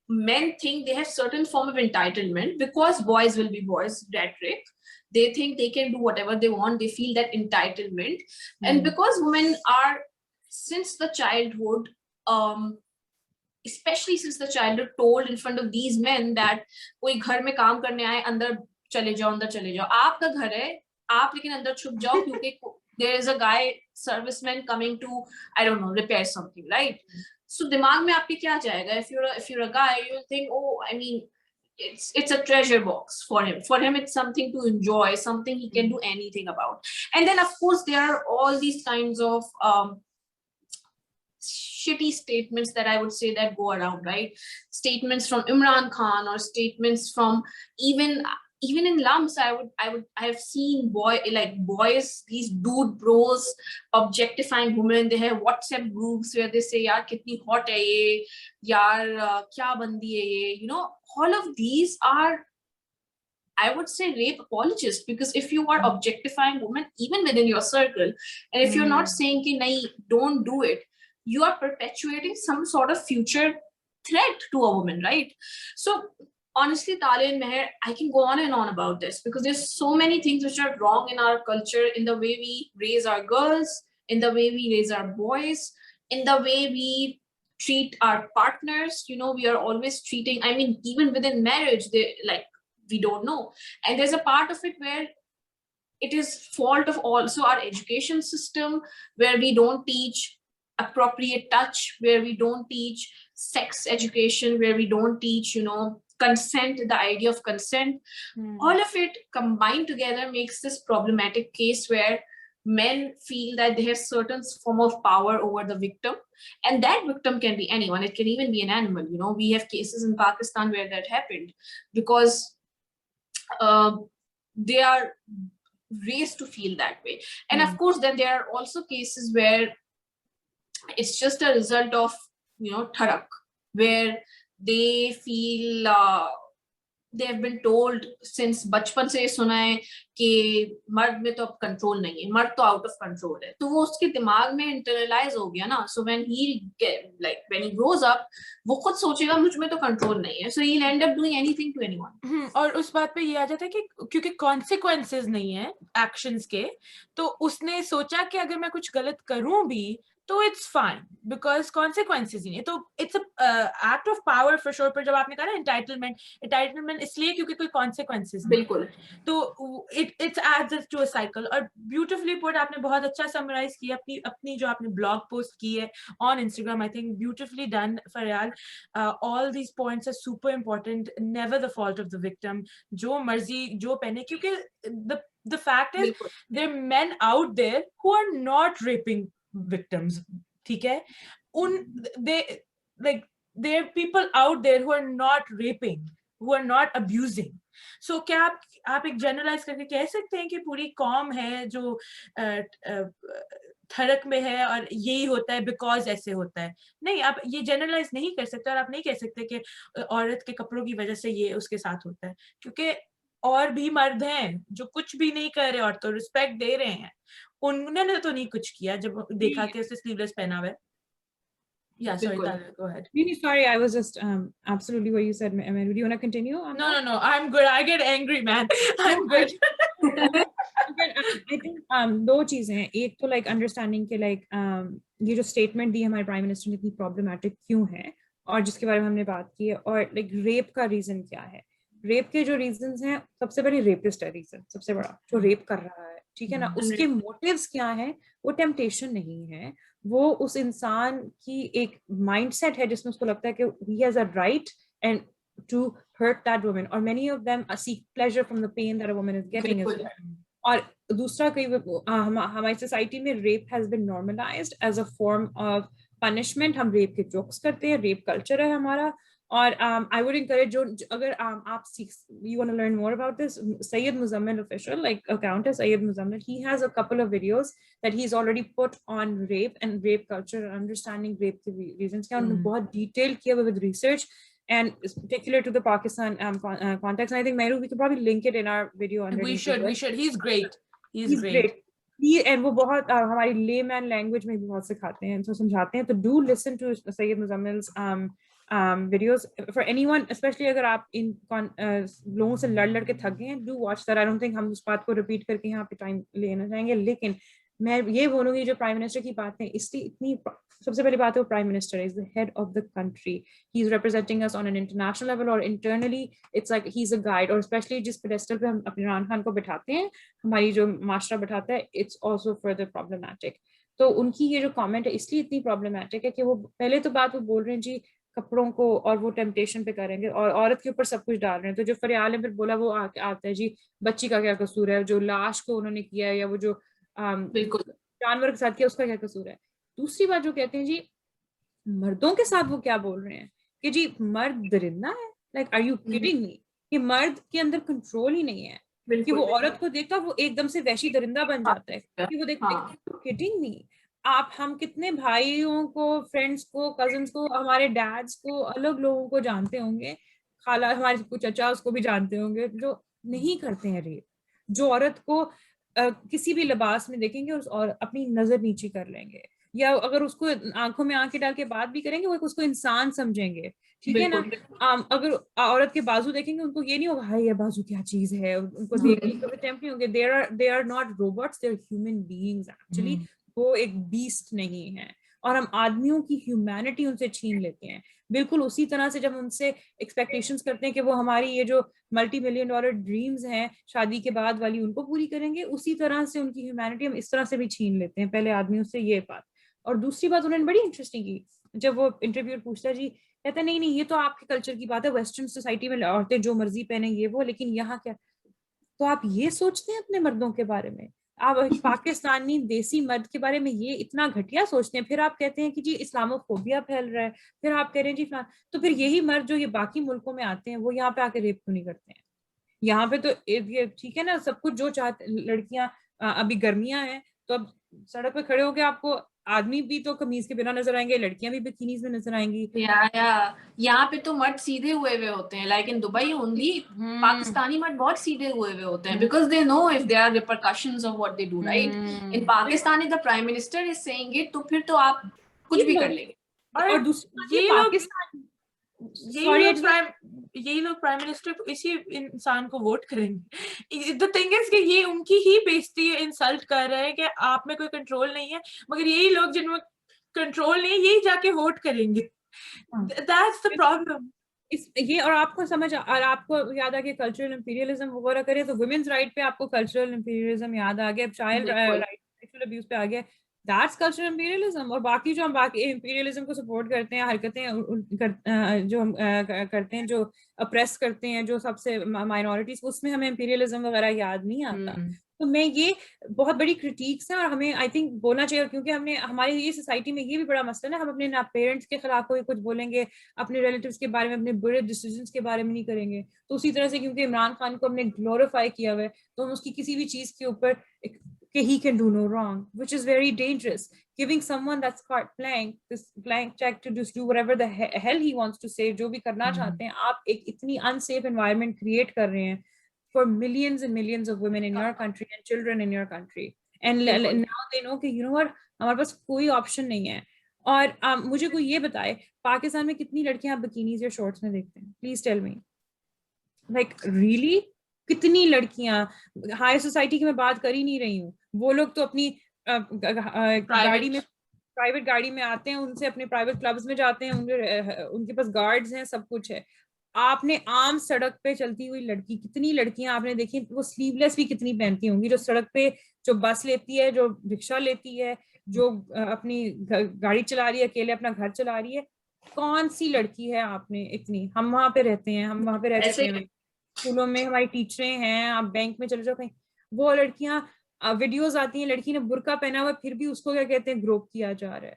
men think they have certain form of entitlement because boys will be boys rhetoric. They think they can do whatever they want. They feel that entitlement. And because women are, since the childhood, especially since the childhood, told in front of these men that कोई घर में काम करने आए, अंदर चले जाओ, अंदर चले जाओ, आपका घर है, आप लेकिन अंदर छुप जाओ क्योंकि there is a guy serviceman coming to, I don't know, repair something, right? So दिमाग में आपके क्या जाएगा? If you're a guy, you'll think, oh, I mean, it's a treasure box for him. For him, it's something to enjoy, something he can do anything about. And then of course there are all these kinds of shitty statements that I would say that go around, right? Statements from Imran Khan or statements from even in lumps. I have seen boys, these dude bros objectifying women. They have WhatsApp groups where they say, "Yaar, kitni hot hai ye? Yaar, kya bandi hai ye?" You know, all of these are, I would say, rape apologists, because if you are objectifying women even within your circle, and if you're not saying ki nahi, don't do it, you are perpetuating some sort of future threat to a woman, right? So honestly, Talia and Meher, I can go on and on about this because there's so many things which are wrong in our culture, in the way we raise our girls, in the way we raise our boys, in the way we treat our partners. You know, we are always treating, I mean, even within marriage, they like, we don't know. And there's a part of it where it is fault of also our education system, where we don't teach appropriate touch, where we don't teach sex education, where we don't teach, you know, consent, the idea of consent. All of it combined together makes this problematic case where men feel that they have certain form of power over the victim, and that victim can be anyone. It can even be an animal. You know, we have cases in Pakistan where that happened because they are raised to feel that way. And of course, then there are also cases where it's just a result of, you know, tharak, where they feel they have been told since बचपन से सुना है कि मर्द में तो अब control नहीं है, मर्द तो आउट ऑफ कंट्रोल है, तो वो उसके दिमाग में इंटरनलाइज हो गया ना. So when he grows up, वो खुद सोचेगा मुझ में तो कंट्रोल नहीं है, so he will end up doing anything to anyone. और उस बात पे ये आ जाता है कि क्योंकि कॉन्सिक्वेंसेस नहीं है एक्शंस के, तो उसने सोचा कि अगर मैं कुछ गलत करूं भी तो इट्स फाइन बिकॉज कॉन्सिक्वेंसेस ही नहीं. तो it's act of power for sure. पर जब आपने कहा ना एंटाइटलमेंट इसलिए क्योंकि कोई कॉन्सिक्वेंसेस नहीं, बिल्कुल, तो it's adds to a cycle. और ब्यूटिफुली पुट, आपने बहुत अच्छा समराइज किया अपनी जो आपने ब्लॉग पोस्ट की है on Instagram. I think beautifully done Faryal. All these points are super important. Never the fault of the victim. जो मर्जी जो पहने, क्योंकि the fact is there are men out there who are not raping victims. ठीक है, there are people out there who are not raping, who are not abusing. So क्या आप एक जनरलाइज करके कह सकते हैं कि पूरी कौम है जो थरक में है और यही होता है बिकॉज ऐसे होता है? नहीं, आप ये जनरलाइज नहीं कर सकते. और आप नहीं कह सकते कि औरत के कपड़ों की वजह से ये उसके साथ होता है, क्योंकि और भी मर्द हैं जो कुछ भी नहीं कर रहे और तो रिस्पेक्ट दे रहे हैं, उन्होंने तो नहीं कुछ किया जब देखा कि उसने स्लीवलेस पहना हुआ है. Yeah, sorry, बिल्कुल. Talia, go ahead. No, no, sorry, I was just absolutely what you said. Mehru, do you want to continue on No, that? no, no, I'm good. I get angry, man. I'm No, good. I think दो चीजें हैं. एक तो like understanding के like ये जो statement दी हमारे prime minister ने इतनी problematic क्यों है और जिसके बारे में हमने बात की है, और like rape का reason क्या है. रेप के जो रीजंस हैं, सबसे बड़ी रेपिस्ट है रीजन, सबसे बड़ा जो रेप कर रहा है, ठीक है ना. उसके मोटिव्स क्या है? वो टेम्पटेशन नहीं है, वो उस इंसान की एक माइंडसेट है जिसमें उसको लगता है कि he has a right and to hurt that woman, or many of them seek pleasure from the pain that a woman is getting as well. और दूसरा कई हमारी सोसाइटी में rape has been normalized as a form of punishment. हम rape के jokes करते हैं, rape culture है हमारा. और आई वुड encourage जो अगर आप you want to learn more about this, Sayyid Muzammil official like account is Sayyid Muzammil, he has a couple of videos that he's already put on rape and rape culture and understanding rape के reasons क्या उन्होंने बहुत detail किया with research and particular to the Pakistan context. And I think Mehru, we could probably link it in our video. We should. He's great. He's great. And वो बहुत हमारी layman language में भी बहुत सिखाते हैं, तो समझाते हैं. तो do listen to Sayyid Muzammil's videos. For anyone, especially अगर आप इन लोगों से लड़ के थक गए हैं, do watch that. I don't think हम उस बात को repeat करके यहाँ पे time लेना चाहेंगे, लेकिन मैं ये बोलूंगी जो प्राइम मिनिस्टर की बात है, इसलिए इतनी सबसे पहली बात है, वो prime minister is the head of the country. He is representing us on an international level और internally it's like he is a guide. और स्पेशली जिस पेडेस्टल पे हम अपने इमरान खान को बिठाते हैं, हमारी जो माशरा बिठाता है, इट्स ऑल्सो फर्दर प्रॉब्लमैटिक. तो उनकी ये जो कॉमेंट है इसलिए इतनी प्रॉब्लमैटिक है कि वो पहले तो बात वो बोल रहे हैं जी कपड़ों को, और वो टेम्पटेशन पे करेंगे और औरत के ऊपर सब कुछ डाल रहे हैं. तो जो फरियाल ने फिर बोला वो आता है जी बच्ची का क्या कसूर है, जो लाश को उन्होंने किया है या वो जो बिल्कुल जानवर के साथ किया उसका क्या कसूर है. दूसरी बात जो कहते हैं जी मर्दों के साथ वो क्या बोल रहे हैं कि जी मर्द दरिंदा है. Like are you kidding me? कि मर्द के अंदर कंट्रोल ही नहीं है कि वो औरत को देखता वो एकदम से वैशी दरिंदा बन जाता है कि वो देखते किडिंग मी. आप हम कितने भाइयों को, फ्रेंड्स को, कजन्स को, हमारे डैड्स को, अलग लोगों को जानते होंगे, खाला हमारे कुछ चचा उसको भी जानते होंगे, जो नहीं करते हैं रेप, जो औरत को किसी भी लिबास में देखेंगे और अपनी नजर नीची कर लेंगे, या अगर उसको आंखों में आंखें डाल के बात भी करेंगे वो उसको इंसान समझेंगे, ठीक है ना. अगर औरत के बाजू देखेंगे उनको ये नहीं होगा हाय ये बाजू क्या चीज है, उनको देखने का अटेम्प्ट नहीं होंगे. They are not robots, they are human beings actually. वो एक बीस्ट नहीं है और हम आदमियों की ह्यूमैनिटी उनसे छीन लेते हैं. बिल्कुल उसी तरह से जब उनसे एक्सपेक्टेशंस करते हैं कि वो हमारी ये जो $multi-million ड्रीम्स हैं शादी के बाद वाली उनको पूरी करेंगे, उसी तरह से उनकी ह्यूमैनिटी हम इस तरह से भी छीन लेते हैं पहले आदमियों से. ये बात. और दूसरी बात उन्होंने बड़ी इंटरेस्टिंग की, जब वो इंटरव्यू पूछता जी कहता नहीं नहीं ये तो आपके कल्चर की बात है, वेस्टर्न सोसाइटी में औरतें जो मर्जी पहने ये वो, लेकिन यहाँ क्या. तो आप ये सोचते हैं अपने मर्दों के बारे में, आप पाकिस्तानी देसी मर्द के बारे में ये इतना घटिया सोचते हैं, फिर आप कहते हैं कि जी इस्लामोफोबिया फैल रहा है, फिर आप कह रहे हैं जी तो फिर यही मर्द जो ये बाकी मुल्कों में आते हैं वो यहाँ पे आके रेप क्यों नहीं करते हैं. यहाँ पे तो ये ठीक है ना, सब कुछ जो चाहते लड़कियां, अभी गर्मियां हैं तो अब सड़क पे खड़े होके आपको आदमी भी तो कमीज के बिना नजर आएंगे, लड़कियां भी बिकिनीज में नजर आएंगी. यहाँ पे तो मर्द सीधे हुए होते हैं, like in Dubai only Pakistani मर्द बहुत सीधे हुए होते हैं, because they know if there are repercussions of what they do, right. In Pakistan if the prime minister is saying it तो फिर तो आप कुछ भी कर लेंगे. और दूसरी पाकिस्तान यही लोग प्राइम मिनिस्टर को, इसी इंसान को वोट करेंगे. द थिंग इज कि ये उनकी ही बेइज्जती इंसल्ट कर रहे हैं कि आप में कोई कंट्रोल नहीं है, मगर यही लोग जिनमें कंट्रोल नहीं है यही जाके वोट करेंगे. That's the problem. ये और आपको समझ और आपको याद आ गया कल्चरल इंपीरियलिज्म वगैरह करे तो वुमेन्स राइट पे आपको कल्चरल इंपीरियलिज्म याद आ गया, चाइल्ड राइट, सेक्सुअल अब्यूज पे आ गया, दैट्स कल्चरल इंपीरियलिज्म. और बाकी जो हम बाकी इंपीरियलिज्म को सपोर्ट करते हैं, हरकतें जो हम करते हैं, जो अप्रेस करते हैं जो सबसे माइनॉरिटीज, उसमें हमें इंपीरियलिज्म वगैरह याद नहीं आता. तो मैं ये बहुत बड़ी क्रिटिक्स हैं और हमें आई थिंक बोलना चाहिए, क्योंकि हमने हमारी ये सोसाइटी में ये भी बड़ा मसला है, हम अपने ना पेरेंट्स के खिलाफ कोई कुछ बोलेंगे, अपने रिलेटिव्स के बारे में, अपने बुरे डिसीजंस के बारे में नहीं करेंगे. तो उसी तरह से क्योंकि इमरान खान को हमने ग्लोरीफाई किया हुआ है तो हम उसकी किसी भी चीज के ऊपर कि he can do no wrong, which is very dangerous. Giving someone that's carte blank, this blank check to just do whatever the hell he wants to say, जो भी करना चाहते हैं, आप एक इतनी unsafe environment create कर रहे हैं for millions and millions of women in your country and children in your country. And now they know कि you know what, हमारे पास कोई ऑप्शन नहीं है. और मुझे कोई ये बताए पाकिस्तान में कितनी लड़कियां आप बिकिनीज या शॉर्ट्स में देखते हैं? Please tell me, like really कितनी लड़कियां? हाई सोसाइटी की मैं बात कर ही नहीं रही हूँ. वो लोग तो अपनी गाड़ी में, प्राइवेट गाड़ी में आते हैं, उनसे अपने प्राइवेट क्लब्स में जाते हैं, उनके पास गार्ड्स हैं, सब कुछ है. आपने आम सड़क पे चलती हुई लड़की, कितनी लड़कियां आपने देखी, वो स्लीवलेस भी कितनी पहनती होंगी, जो सड़क पे, जो बस लेती है, जो रिक्शा लेती है, जो अपनी गाड़ी चला रही है, अकेले अपना घर चला रही है. कौन सी लड़की है आपने इतनी? हम वहां पे रहते हैं, हम वहां पे रह चुके हैं, स्कूलों में हमारी टीचरें हैं, आप बैंक में चले जाओ कहीं, वो लड़कियां, वीडियोस आती हैं, लड़की ने बुर्का पहना हुआ फिर भी उसको क्या कहते हैं, ग्रोप किया जा रहा है.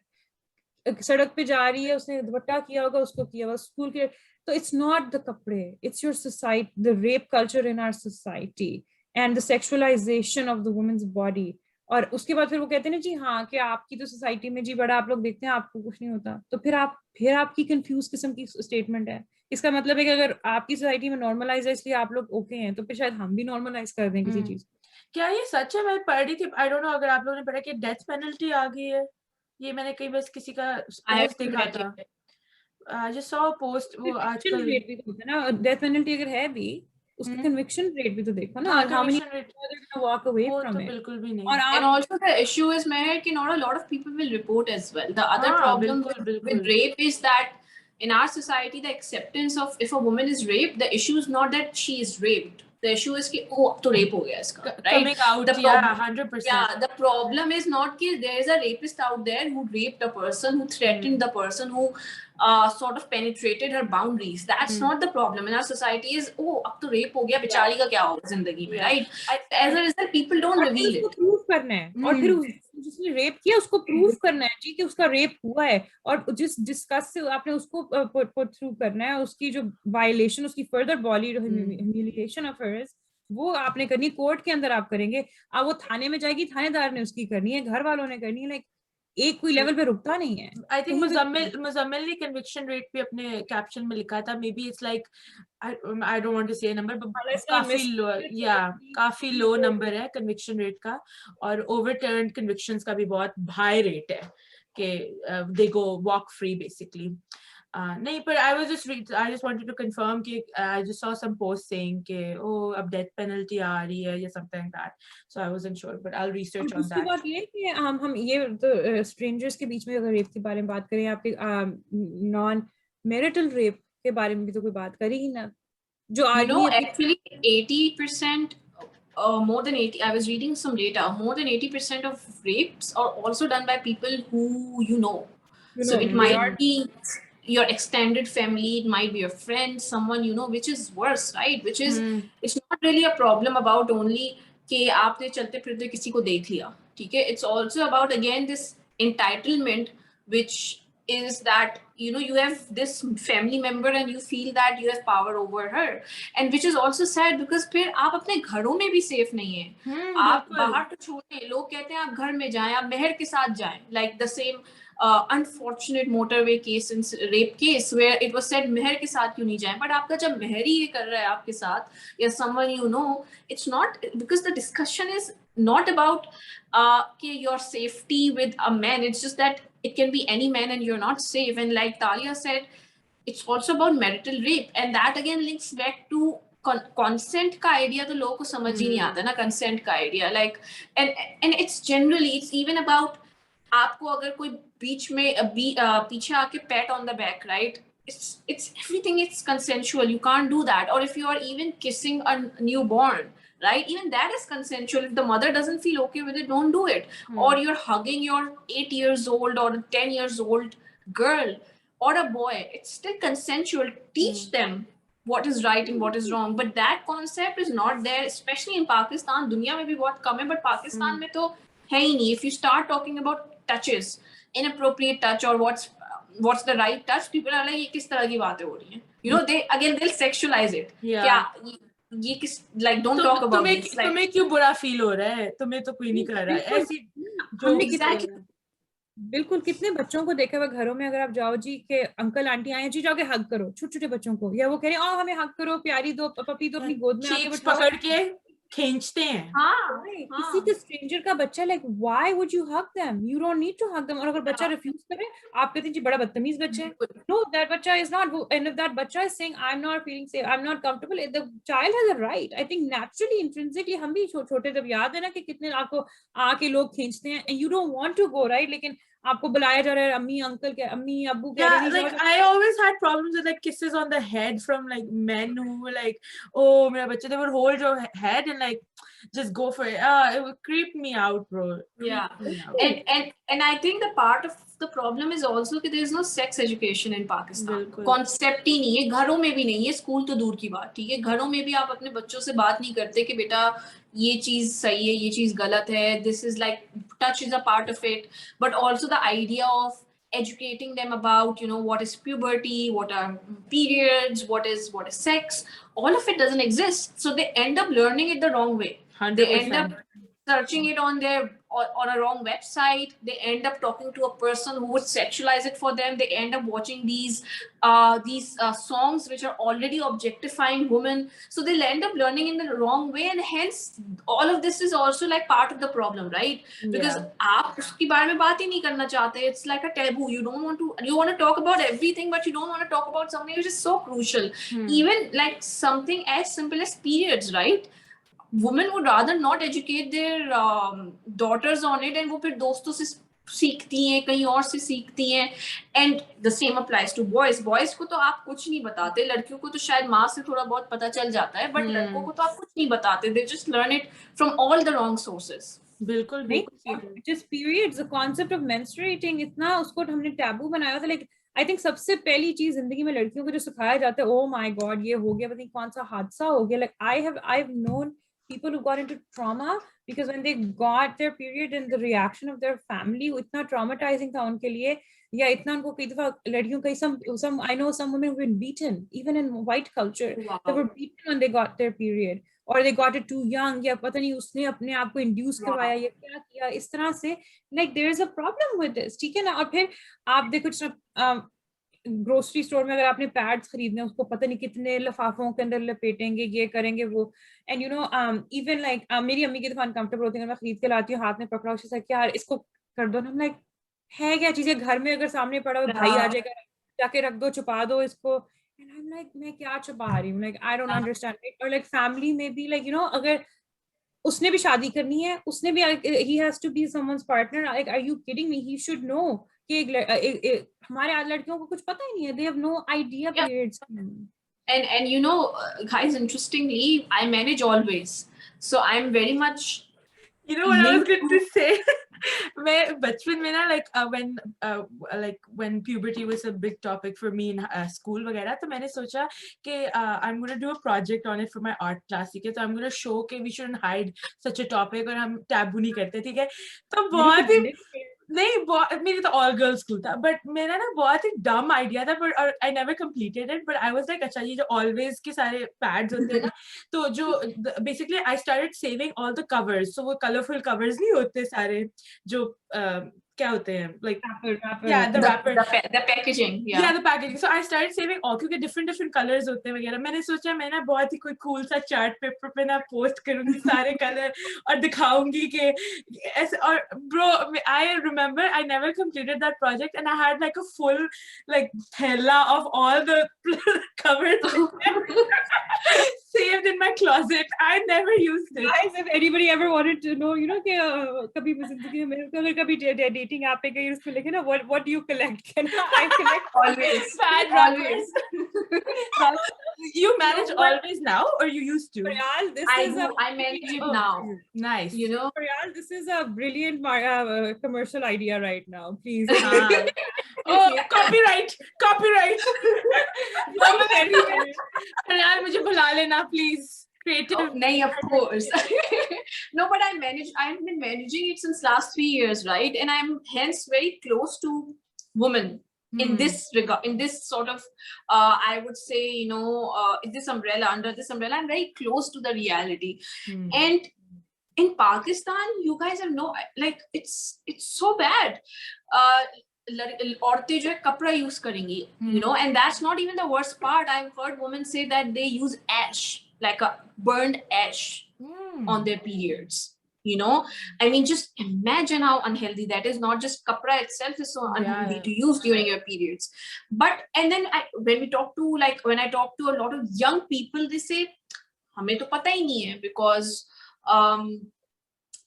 सड़क पे जा रही है, उसने दुपट्टा किया होगा, उसको किया होगा. स्कूल के, तो इट्स नॉट द कपड़े, it's your society, the rape culture in our society and the sexualization of the women's body. और उसके बाद फिर वो कहते हैं ना जी हाँ कि आपकी तो सोसाइटी में जी बड़ा आप लोग देखते हैं, आपको कुछ नहीं होता. तो फिर आपकी कंफ्यूज किस्म की स्टेटमेंट है. इसका मतलब है कि अगर आपकी सोसाइटी में नॉर्मलाइज है इसलिए आप लोग ओके हैं, तो फिर शायद हम भी नॉर्मलाइज कर दें किसी चीज. क्या ये सच है? मैं पढ़ रही थी, आई डोंट नो अगर आप लोगों ने पढ़ा कि डेथ पेनल्टी आ गई है. ये मैंने कहीं बस किसी का पोस्ट देख रहा था. I just saw post. वो आजकल रेट भी तो होता है ना, डेथ पेनल्टी अगर है भी, उसका कन्विक्शन रेट भी तो देखो ना. How many walk away from it. बिल्कुल भी नहीं. And also the issue is Meher कि not a lot of people will report as well. The other problem with rape is that in our society the acceptance of if a woman is raped, the issue is not that she is raped. The issue is कि oh अब तो rape हो गया इसका, right? Coming out, yeah, 100%. Yeah, the problem is not कि there is a rapist out there who raped a person, who threatened the person, who sort of penetrated her boundaries. That's not the problem in our society. Is oh अब तो rape हो गया, बेचारी का क्या होगा जिंदगी में, right? As a result, people don't reveal it. Proof करना है, और फिर जिसने रेप किया उसको प्रूफ करना है जी कि उसका रेप हुआ है, और जिस डिस्कस से आपने उसको पुट थ्रू करना है, उसकी जो वायलेशन, उसकी further body humiliation of hers, वो आपने करनी, कोर्ट के अंदर आप करेंगे. अब वो थाने में जाएगी, थानेदार ने उसकी करनी है, घर वालों ने करनी है. लाइक एक कोई लेवल पे रुकता नहीं है. आई थिंक मुजम्मिल ने कन्विक्शन रेट भी अपने कैप्शन में लिखा था. May be it's like I don't want to say a number, but काफी लो नंबर है कन्विक्शन रेट का. और ओवरटर्न्ड कन्विक्शंस का भी बहुत हाई रेट है कि they go walk free basically. नहीं, पर I just wanted to confirm कि I just saw some post saying कि oh अब death penalty आ रही है या something like that. So I wasn't sure, but I'll research on that. दूसरी बात ये है कि हम ये तो स्ट्रेंजर्स के बीच में अगर रेप के बारे में बात करें, आपके नॉन मैरिटल रेप के बारे में भी तो कोई बात करी ही ना. जो actually 80%, more than 80, I was reading some data, more than 80% of rapes are also done by people who you know. So it might be your extended family, it might be your friend, someone you know, which is worse, right? Which is it's not really a problem about only कि आपने चलते फिरते किसी को देख लिया, ठीक है? It's also about again this entitlement, which is that you know you have this family member and you feel that you have power over her, and which is also sad because फिर आप अपने घरों में भी safe नहीं है. आप बाहर तो छोड़े, लोग कहते हैं आप घर में जाएं, आप मेहर के साथ जाएं, like the same unfortunate motorway case and rape case where it was said मेहर के साथ क्यों नहीं जाएं, but आपका जब मेहर ही ये कर रहा है आपके साथ या someone you know, it's not because the discussion is not about your safety with a man. It's just that it can be any man and you're not safe. And like Talia said, it's also about marital rape, and that again links back to consent का idea. तो लोगों को समझ ही नहीं आता ना consent का idea, like and it's generally it's even about आपको अगर कोई बीच में पीछे आके pat on the back, right? It's everything, it's consensual. You can't do that. Or if you are even kissing a newborn, right? Even that is consensual. If the mother doesn't feel okay with it, don't do it. Or you're hugging your 8 years old or 10 years old girl or a boy. It's still consensual. Teach them what is right and what is wrong. But that concept is not there, especially in Pakistan. दुनिया में भी बहुत कम है, but Pakistan में तो है ही नहीं. If you start talking about touches, inappropriate touch or what's the right touch, people are like ये किस तरह की बातें हो रही हैं? You know, they'll sexualize it. क्या ये किस, like don't talk about this. तुम्हें क्यों बुरा फील हो रहा है? तुम्हें तो कोई नहीं कर रहा है ऐसी जो. Exactly. बिल्कुल, कितने बच्चों को देखा हुआ घरों में, अगर आप जाओ जी के अंकल आंटी आए जी, जाके हग करो छोटे छोटे बच्चों को, या वो कह रहे हैं हमें हग करो, प्यारी दो, पपी दो, अपनी गोद में आके चीक्स बैठाओ। पकड़ के खींचते हैं। हाँ किसी के स्ट्रेंजर का बच्चा, like why would you hug them, you don't need to hug them. और अगर बच्चा रिफ्यूज करे, आप कहते हैं जी बड़ा बदतमीज बच्चा है। No, that bacha is not, and if that bacha is saying I'm not feeling safe, I'm not comfortable, the child has a right. I think naturally, intrinsically, हम भी छोटे जब याद है ना कि कितने आपको आके लोग खींचते हैं, and you don't want to go, right? लेकिन आपको बुलाया जा रहा है, अम्मी अंकल के, अम्मी अब्बू कह रहे Yeah, नहीं like जाओ। I always had problems with like kisses on the head from like men who were like, oh, mera bacha, they would hold your head and like just go for it. It would creep me out, bro. Yeah, Creep me out. and I think the part of the problem is also that there is no sex education in Pakistan. Concept ही नहीं है, घरों में भी नहीं है, school तो दूर की बात, ठीक है, घरों में भी आप अपने बच्चों से बात नहीं करते कि बेटा ये चीज सही है, ये चीज गलत है. This is like touch is a part of it, but also the idea of educating them about, you know, what is puberty, what are periods, what is sex, all of it doesn't exist, so they end up learning it the wrong way. 100%. They end up searching it on a wrong website. They end up talking to a person who would sexualize it for them. They end up watching these songs which are already objectifying women, so they'll end up learning in the wrong way, and hence all of this is also like part of the problem, right? Because aap uski bare mein baat hi nahi karna chahte. It's like a taboo. You want to talk about everything, but you don't want to talk about something which is so crucial. Even like something as simple as periods, right? Women would rather not educate their daughters on it, and वो फिर दोस्तों से सीखती हैं, कहीं और से सीखती हैं. And the same applies to boys. Boys को तो आप कुछ नहीं बताते, लड़कियों को तो शायद माँ से थोड़ा बहुत पता चल जाता है, but लड़कों को तो आप कुछ नहीं बताते. They just learn it from all the wrong sources. बिल्कुल बिल्कुल. Just periods, the concept of menstruating, इतना उसको हमने टैबू बनाया था. Like I think सबसे पहली चीज जिंदगी में लड़कियों को जो सिखाया जाता है, oh my god, ये हो गया, पता नहीं कौन सा हादसा हो गया. Like I've known people who got into trauma because when they got their period and the reaction of their family इतना traumatizing था उनके लिए, या इतना उनको कई दफा लड़कियों का some I know some women have been beaten even in white culture. They were beaten when they got their period, or they got it too young, या पता नहीं उसने अपने आप को इंड्यूस करवाया या क्या किया इस तरह से. Like there is a problem with this, ठीक है ना. और फिर आप देखो ग्रोसरी स्टोर में अगर आपने पैड्स खरीदने, उसको पता नहीं कितने लिफाफों के अंदर लपेटेंगे, ये करेंगे वो. And you know even like मेरी अम्मी की दफा अनकंफर्टेबल होती है, मैं खरीद के लाती हूँ, हाथ में पकड़ा, उससे क्या इसको कर दो ना. हम लाइक है क्या चीजें घर में अगर सामने पड़ा हुआ, भाई आ जाएगा, जाके रख दो, छुपा दो इसको. एंड आई एम लाइक मैं क्या छुपा रही हूँ, लाइक आई डोंट अंडरस्टैंड. और लाइक फैमिली में भी लाइक यू नो अगर उसने भी शादी करनी है, उसने भी he has to be someone's partner. Like are you kidding me? He should know कि हमारे आज लड़कियों को कुछ पता ही नहीं है. They have no idea periods. And you know, guys, interestingly, I manage always, so I'm very much. You know what I was going to say? मैं बचपन में ना like when puberty was a big topic for me in school वगैरह, तो मैंने सोचा कि I'm going to do a project on it for my art class, ठीक है. So I'm going to show कि we shouldn't hide such a topic और हम taboo नहीं करते, ठीक है. तो बहुत ही नहीं, मेरी तो all girls school था, but मेरा ना बहुत ही dumb idea था, but I never completed it, but I was like अच्छा ये जो always के सारे pads होते हैं ना, तो जो basically I started saving all the covers, so वो colorful covers नहीं होते सारे जो क्या होते हैं, like the wrapper, the packaging, yeah, the packaging. So I started saving all, क्योंकि different colors होते हैं वगैरह. मैंने सोचा मैं ना बहुत ही कोई cool सा chart paper पे ना post करूँगी सारे color और दिखाऊंगी कि ऐसे. और bro, I remember I never completed that project, and I had like a full like thela of all the covers saved in my closet. I never used it. Guys, if anybody ever wanted to know, you know कि कभी जिंदगी में अगर कभी dating app पे गई, उसमें लिखे ना what do you collect? I collect always. Always. You manage always now, or you used to? Faryal, I manage it now. Nice. You know, Faryal, this is a brilliant commercial idea right now. Please. Oh, copyright. Faryal, मुझे बुला लेना, please. Creative. Oh, nahin, of course. No, but I've been managing it since last 3 years, right? And I'm hence very close to women in this regard, in this sort of, I would say, you know, under this umbrella, I'm very close to the reality. And in Pakistan, you guys have no, like, it's so bad. औरतें जो है कपड़ा use करेंगी, you know, and that's not even the worst part. I've heard women say that they use ash, like a burned ash on their periods, you know. I mean, just imagine how unhealthy that is. Not just kapra itself is so unhealthy to use during your periods, but and then when I talk to a lot of young people, they say हमें तो पता ही नहीं है, because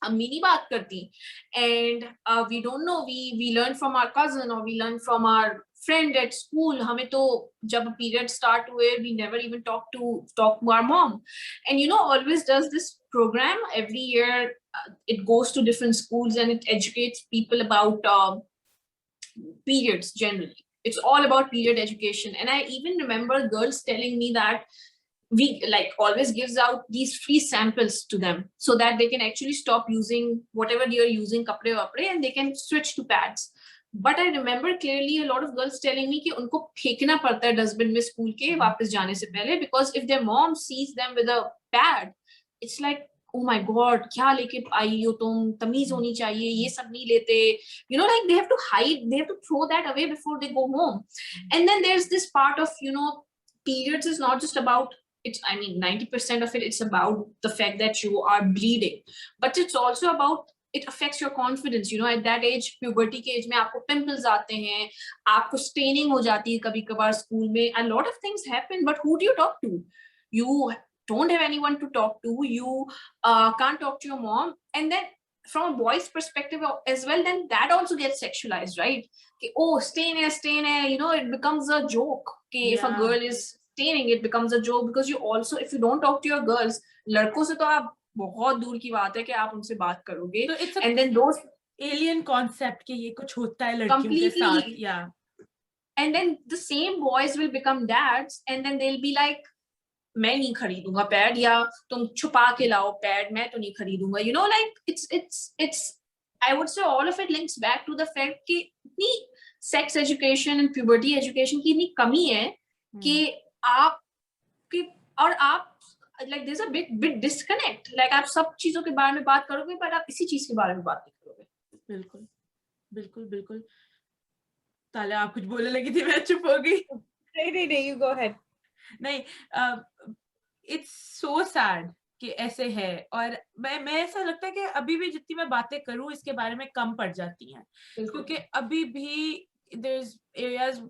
अम्मी नहीं बात करती, and we don't know, we learn from our cousin or we learn from our friend at school. हमें तो जब period start हुए, we never even talk to our mom. And you know, always does this program every year. It goes to different schools and it educates people about periods generally. It's all about period education. And I even remember girls telling me that we like always gives out these free samples to them so that they can actually stop using whatever they are using, kapde wapde, and they can switch to pads. But I remember clearly a lot of girls telling me कि उनको फेंकना पड़ता है dustbin में school के वापस जाने से पहले, because if their mom sees them with a pad, it's like, oh my god, क्या लेके आई हो तुम, तमीज होनी चाहिए, ये सब नहीं लेते, you know, like they have to hide, they have to throw that away before they go home. And then there's this part of, you know, periods is not just about it's, I mean, 90% of it, it's about the fact that you are bleeding, but it's also about it affects your confidence, you know. At that age, puberty के age में आपको pimples आते हैं, आपको staining हो जाती है कभी कभार स्कूल में, a lot of things happen, but who do you talk to? You don't have anyone to talk to, you can't talk to your mom. And then from a boy's perspective as well, then that also gets sexualized, right? Okay, oh, stain hai, you know, it becomes a joke. Okay, if a girl is staining, it becomes a joke, because you also, if you don't talk to your girls, लड़कों से तो आप बहुत दूर की बात है कि आप उनसे बात करोगे. So it's and then those alien concept कि ये कुछ होता है लड़कियों के साथ. Yeah. And then the same boys will become dads, and then they'll be like, मैं नहीं खरीदूंगा पैड, या तुम छुपा के लाओ पैड, मैं तो नहीं खरीदूंगा, you know, like it's I would say all of it links back to the fact कि इतनी sex education and puberty education की इतनी कमी है कि आप कि और आप like there's a bit disconnect, like आप सब चीजों के बारे में बात करोगे पर आप इसी चीज के बारे में बात नहीं करोगे. बिल्कुल बिल्कुल बिल्कुल. तालिया आप कुछ बोलने लगी थी, मैं चुप हो गई. नहीं, you go ahead. नहीं, it's so sad कि ऐसे है, और मैं ऐसा लगता है कि अभी भी जितनी मैं बातें करूं इसके बारे में कम पड़ जाती हैं, क्योंकि अभी भी there's areas,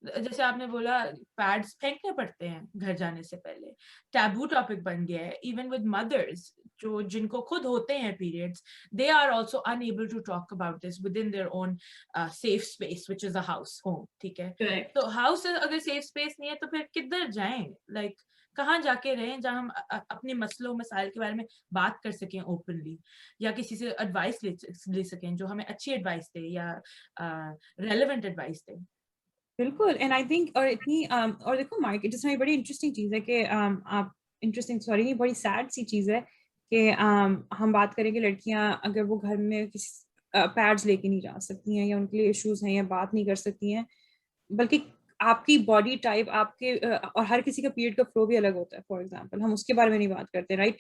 जैसे आपने बोला पैड्स फेंकने पड़ते हैं घर जाने से पहले, टैबू टॉपिक बन गया है. इवन विद मदर्स जो जिनको खुद होते हैं periods, they are also unable to talk about this with in their own safe space which is a house, home. ठीक है, तो हाउस अगर सेफ स्पेस नहीं है तो फिर किधर जाएं, लाइक कहाँ जाके रहें जहाँ हम अपने मसलों मसाइल के बारे में बात कर सकें ओपनली, या किसी से एडवाइस ले सकें जो हमें अच्छी एडवाइस दे या रेलेवेंट एडवाइस दे. बिल्कुल. एंड आई थिंक और इतनी और देखो मार्केट इसमें बड़ी इंटरेस्टिंग चीज़ है कि आप इंटरेस्टिंग सॉरी बड़ी सैड सी चीज़ है कि हम बात करें कि लड़कियां अगर वो घर में किसी पैड्स लेके नहीं जा सकती हैं या उनके लिए इश्यूज हैं या बात नहीं कर सकती हैं, बल्कि आपकी बॉडी टाइप आपके और हर किसी का पीरियड का फ्लो भी अलग होता है. फॉर एग्जांपल हम उसके बारे में नहीं बात करते, राइट?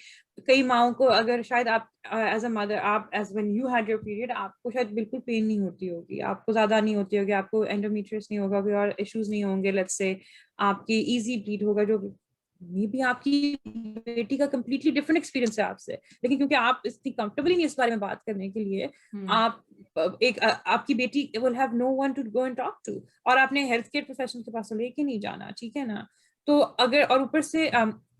कई माओं को अगर शायद आप एज अ मदर, आप as when you had your period, आपको शायद बिल्कुल पेन नहीं होती होगी, आपको ज्यादा नहीं होती होगी, आपको एंडोमेट्रियस नहीं होगा, कोई और इश्यूज नहीं होंगे, लेट्स से आपकी इजी ब्लीड होगा, जो मे बी आपकी बेटी का कंप्लीटली डिफरेंट एक्सपीरियंस है आपसे, लेकिन क्योंकि आप इतनी कंफर्टेबली नहीं इस बारे में बात करने के लिए, आप एक आपकी बेटी will have no one to go and talk to, और आपने हेल्थ केयर प्रोफेशनल के पास लेके नहीं जाना, ठीक है ना? तो अगर और ऊपर से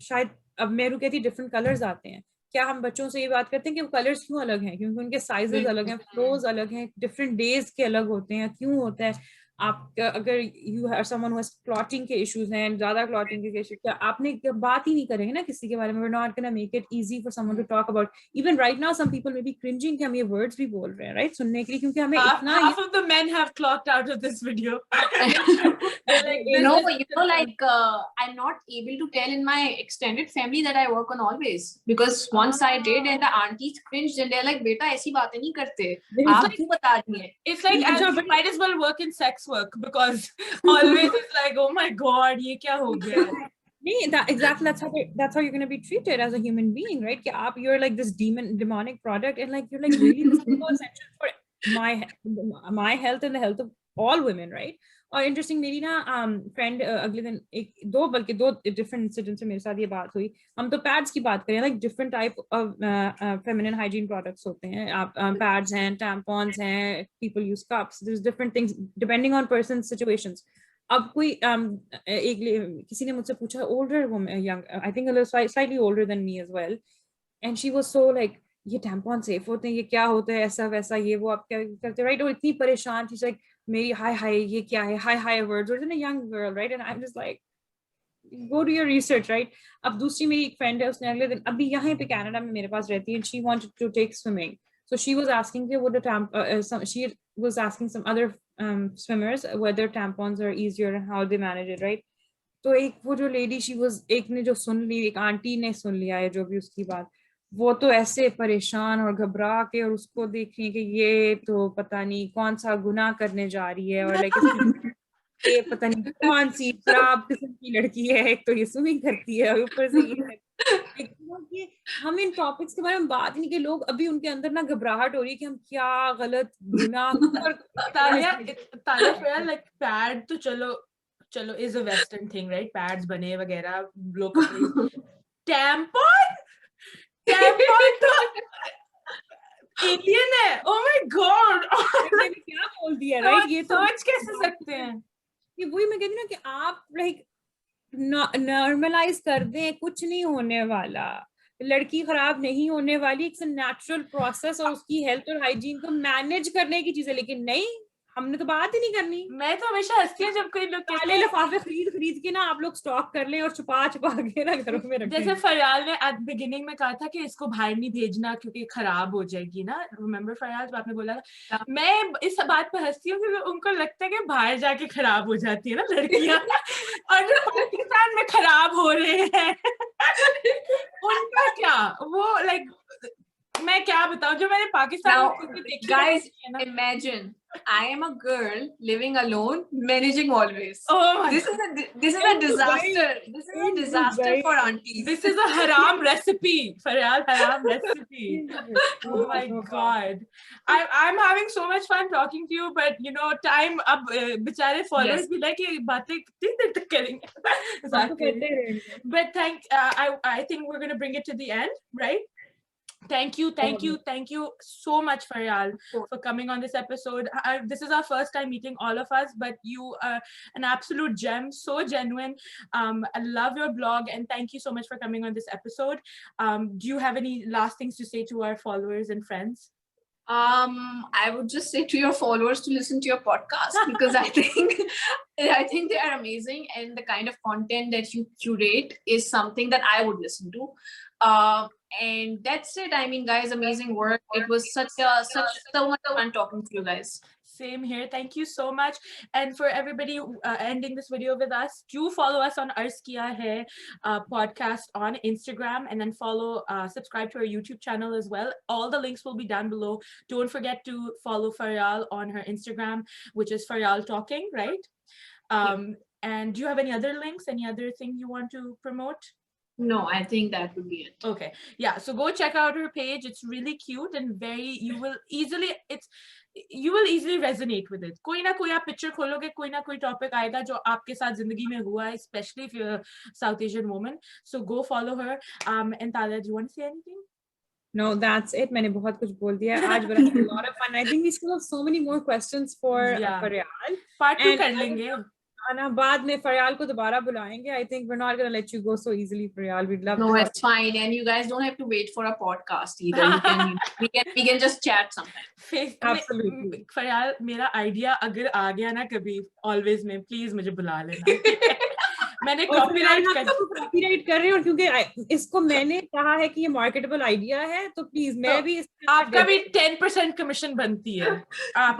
शायद अब मेहरू कहती डिफरेंट कलर्स आते हैं, क्या हम बच्चों से ये बात करते हैं कि वो कलर्स क्यों अलग हैं? क्योंकि उनके साइजेस अलग हैं, फ्लोज अलग हैं, डिफरेंट डेज के अलग होते हैं. क्यों होता है? आप अगर you have someone who has clotting के इश्यूज हैं, ज्यादा क्लॉटिंग के इश्यूज, क्या आपने बात ही नहीं करेंगे ना किसी के बारे में. We are not gonna make it easy for someone to talk about. Even right now some people may be cringing कि हम ये वर्ड्स भी बोल रहे हैं, राइट, सुनने के लिए, क्योंकि हमें इतना half of the men have clocked out of this video. Like, no, you know, like I'm not able to tell in my extended family that I work on always, because once I did and the aunties cringed and they're like, beta ऐसी बातें नहीं करते, आप क्यों बता रही हैं? It's like you might as well work in sex work, because always it's like, oh my god, ये क्या हो गया? Exactly, that's how you're going to be treated as a human being, right? You're like this demonic product, and like you're like really this is so essential for my health and the health of all women, right? और interesting मेरी ना friend अगले दिन बल्कि दो different incident से मेरे साथ ये बात हुई. हम तो पैड्स की बात करें, like different type of feminine hygiene products होते हैं. आप पैड्स हैं, टैम्पॉन्स हैं, people use cups, there is different things depending on person situations. अब कोई किसी ने मुझसे पूछा, older woman, young, I think slightly older than me as well, and she was so like, ये टैम्पॉन सेफ होते हैं, ये क्या होता है, ऐसा वैसा, ये वो आप क्या करते, राइट? और इतनी परेशान थी, लाइक मेरी हाय हाय ये क्या है, हाय हाय वर्ड्स, और young girl, right? And I am just like, go do your research, right? अब दूसरी मेरी एक फ्रेंड है, उसने अगले दिन, अभी यहाँ पे कनाडा में मेरे पास रहती है, and she wanted to take swimming, so she was asking she was asking some other swimmers whether tampons are easier and how they manage it, right? तो एक वो जो लेडी, एक ने जो सुन ली, एक आंटी ने सुन लिया है जो भी उसकी बात, वो तो ऐसे परेशान और घबरा के, और उसको देख रही है कि ये तो पता नहीं कौन सा गुनाह करने जा रही है, और लाइक ये पता नहीं कौन सी खराब किस्म की लड़की है, एक तो ये स्विमिंग करती है और ऊपर से ये हम इन टॉपिक्स के बारे में बात नहीं, कि लोग अभी उनके अंदर ना घबराहट हो रही है कि हम क्या गलत गुनाह तालिया लाइक पैड तो चलो is a western thing, right? Pads बने वगैरह लोग टैम्पॉन तो एलियन है. ओह माय गॉड, मैंने क्या बोल दिया, राइट? ये तो सोच कैसे सकते हैं? ये वही मैं कहती हूँ ना कि आप लाइक नॉर्मलाइज कर दें, कुछ नहीं होने वाला, लड़की खराब नहीं होने वाली, इट्स अ नेचुरल प्रोसेस, और उसकी हेल्थ और हाइजीन को मैनेज करने की चीज है. लेकिन नहीं, हमने तो बात ही नहीं करनी. मैं तो हमेशा हंसती हूँ जब कोई लोग काले लिफाफे खरीद के ना आप लोग स्टॉक कर लें और छुपा के ना घरों में रखें. जैसे फरयाल ने एट बिगिनिंग में कहा था कि इसको बाहर नहीं भेजना क्योंकि खराब हो जाएगी ना, रिमेम्बर फरयाल जब आपने बोला था? मैं इस बात पर हंसती हूँ क्योंकि उनको लगता है कि बाहर जाके खराब हो जाती है ना लड़कियां और जो पाकिस्तान में खराब हो रहे हैं उनका क्या, वो लाइक मैं क्या बताऊं, जो मैंने पाकिस्तान में देखी. Guys, imagine I am a girl living alone, managing always. Oh my this is a disaster. This is a disaster for aunties. This is a haram recipe, Faryal, haram recipe. Oh my god, I'm having so much fun talking to you, but you know, time अब बेचारे followers भी like ये बातें कितनी देर तक करेंगे. But I think we're gonna bring it to the end, right? Thank you so much, Faryal, for coming on this episode. This is our first time meeting, all of us, but you are an absolute gem, so genuine. I love your blog, and thank you so much for coming on this episode. Do you have any last things to say to our followers and friends? I would just say to your followers to listen to your podcast, because I think they are amazing, and the kind of content that you curate is something that I would listen to. And that's it. I mean, guys, amazing work. It was so much fun talking to you guys. Same here. Thank you so much. And for everybody ending this video with us, do follow us on Arz Kiya Hai podcast on Instagram, and then subscribe to our YouTube channel as well. All the links will be down below. Don't forget to follow Faryal on her Instagram, which is Faryaltalking, right? And do you have any other links? Any other thing you want to promote? No, I think that would be it. Okay. Yeah. So go check out her page. It's really cute and you will easily resonate with it. कोई ना कोई आप picture खोलोगे, कोई ना कोई topic आएगा जो आपके साथ जिंदगी में हुआ है, especially if you're a South Asian woman. So go follow her. And Talia, do you want to say anything? No, that's it. मैंने बहुत कुछ बोल दिया आज, but I had a lot of fun. I think we still have so many more questions for Faryal. Part 2 कर लेंगे. And बाद में फरयाल को दोबारा बुलाएंगे. I think we're not going to let you go so easily, Faryal. We'd love to. No, it's fine. And you guys don't have to wait for a podcast either. We can just chat sometime. Absolutely. Faryal, मेरा idea अगर आ गया ना कभी always में, please मुझे बुला लेना. मैंने कॉपीराइट कर रही हूँ क्योंकि इसको मैंने कहा है कि ये मार्केटेबल आइडिया है, तो प्लीज मैं भी आपका भी 10% कमीशन बनती है. I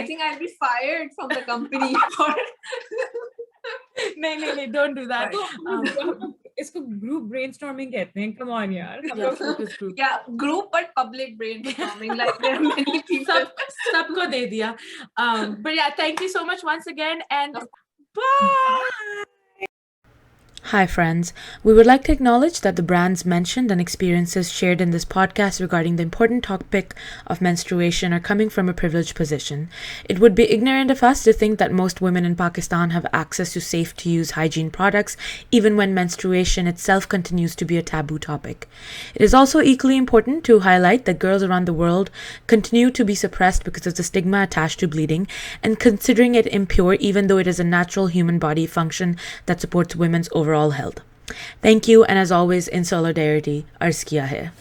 think I'll be fired from the company. नहीं, don't do that. इसको ग्रुप ब्रेनस्टॉर्मिंग कहते हैं. Come on यार. Yeah, group but public brainstorming. Like there are many people. सबको दे दिया. But yeah, thank you so much once again, and bye. Hi, friends. We would like to acknowledge that the brands mentioned and experiences shared in this podcast regarding the important topic of menstruation are coming from a privileged position. It would be ignorant of us to think that most women in Pakistan have access to safe to use hygiene products, even when menstruation itself continues to be a taboo topic. It is also equally important to highlight that girls around the world continue to be suppressed because of the stigma attached to bleeding and considering it impure, even though it is a natural human body function that supports women's overall health. Thank you, and as always, in solidarity, Arz Kiya Hai.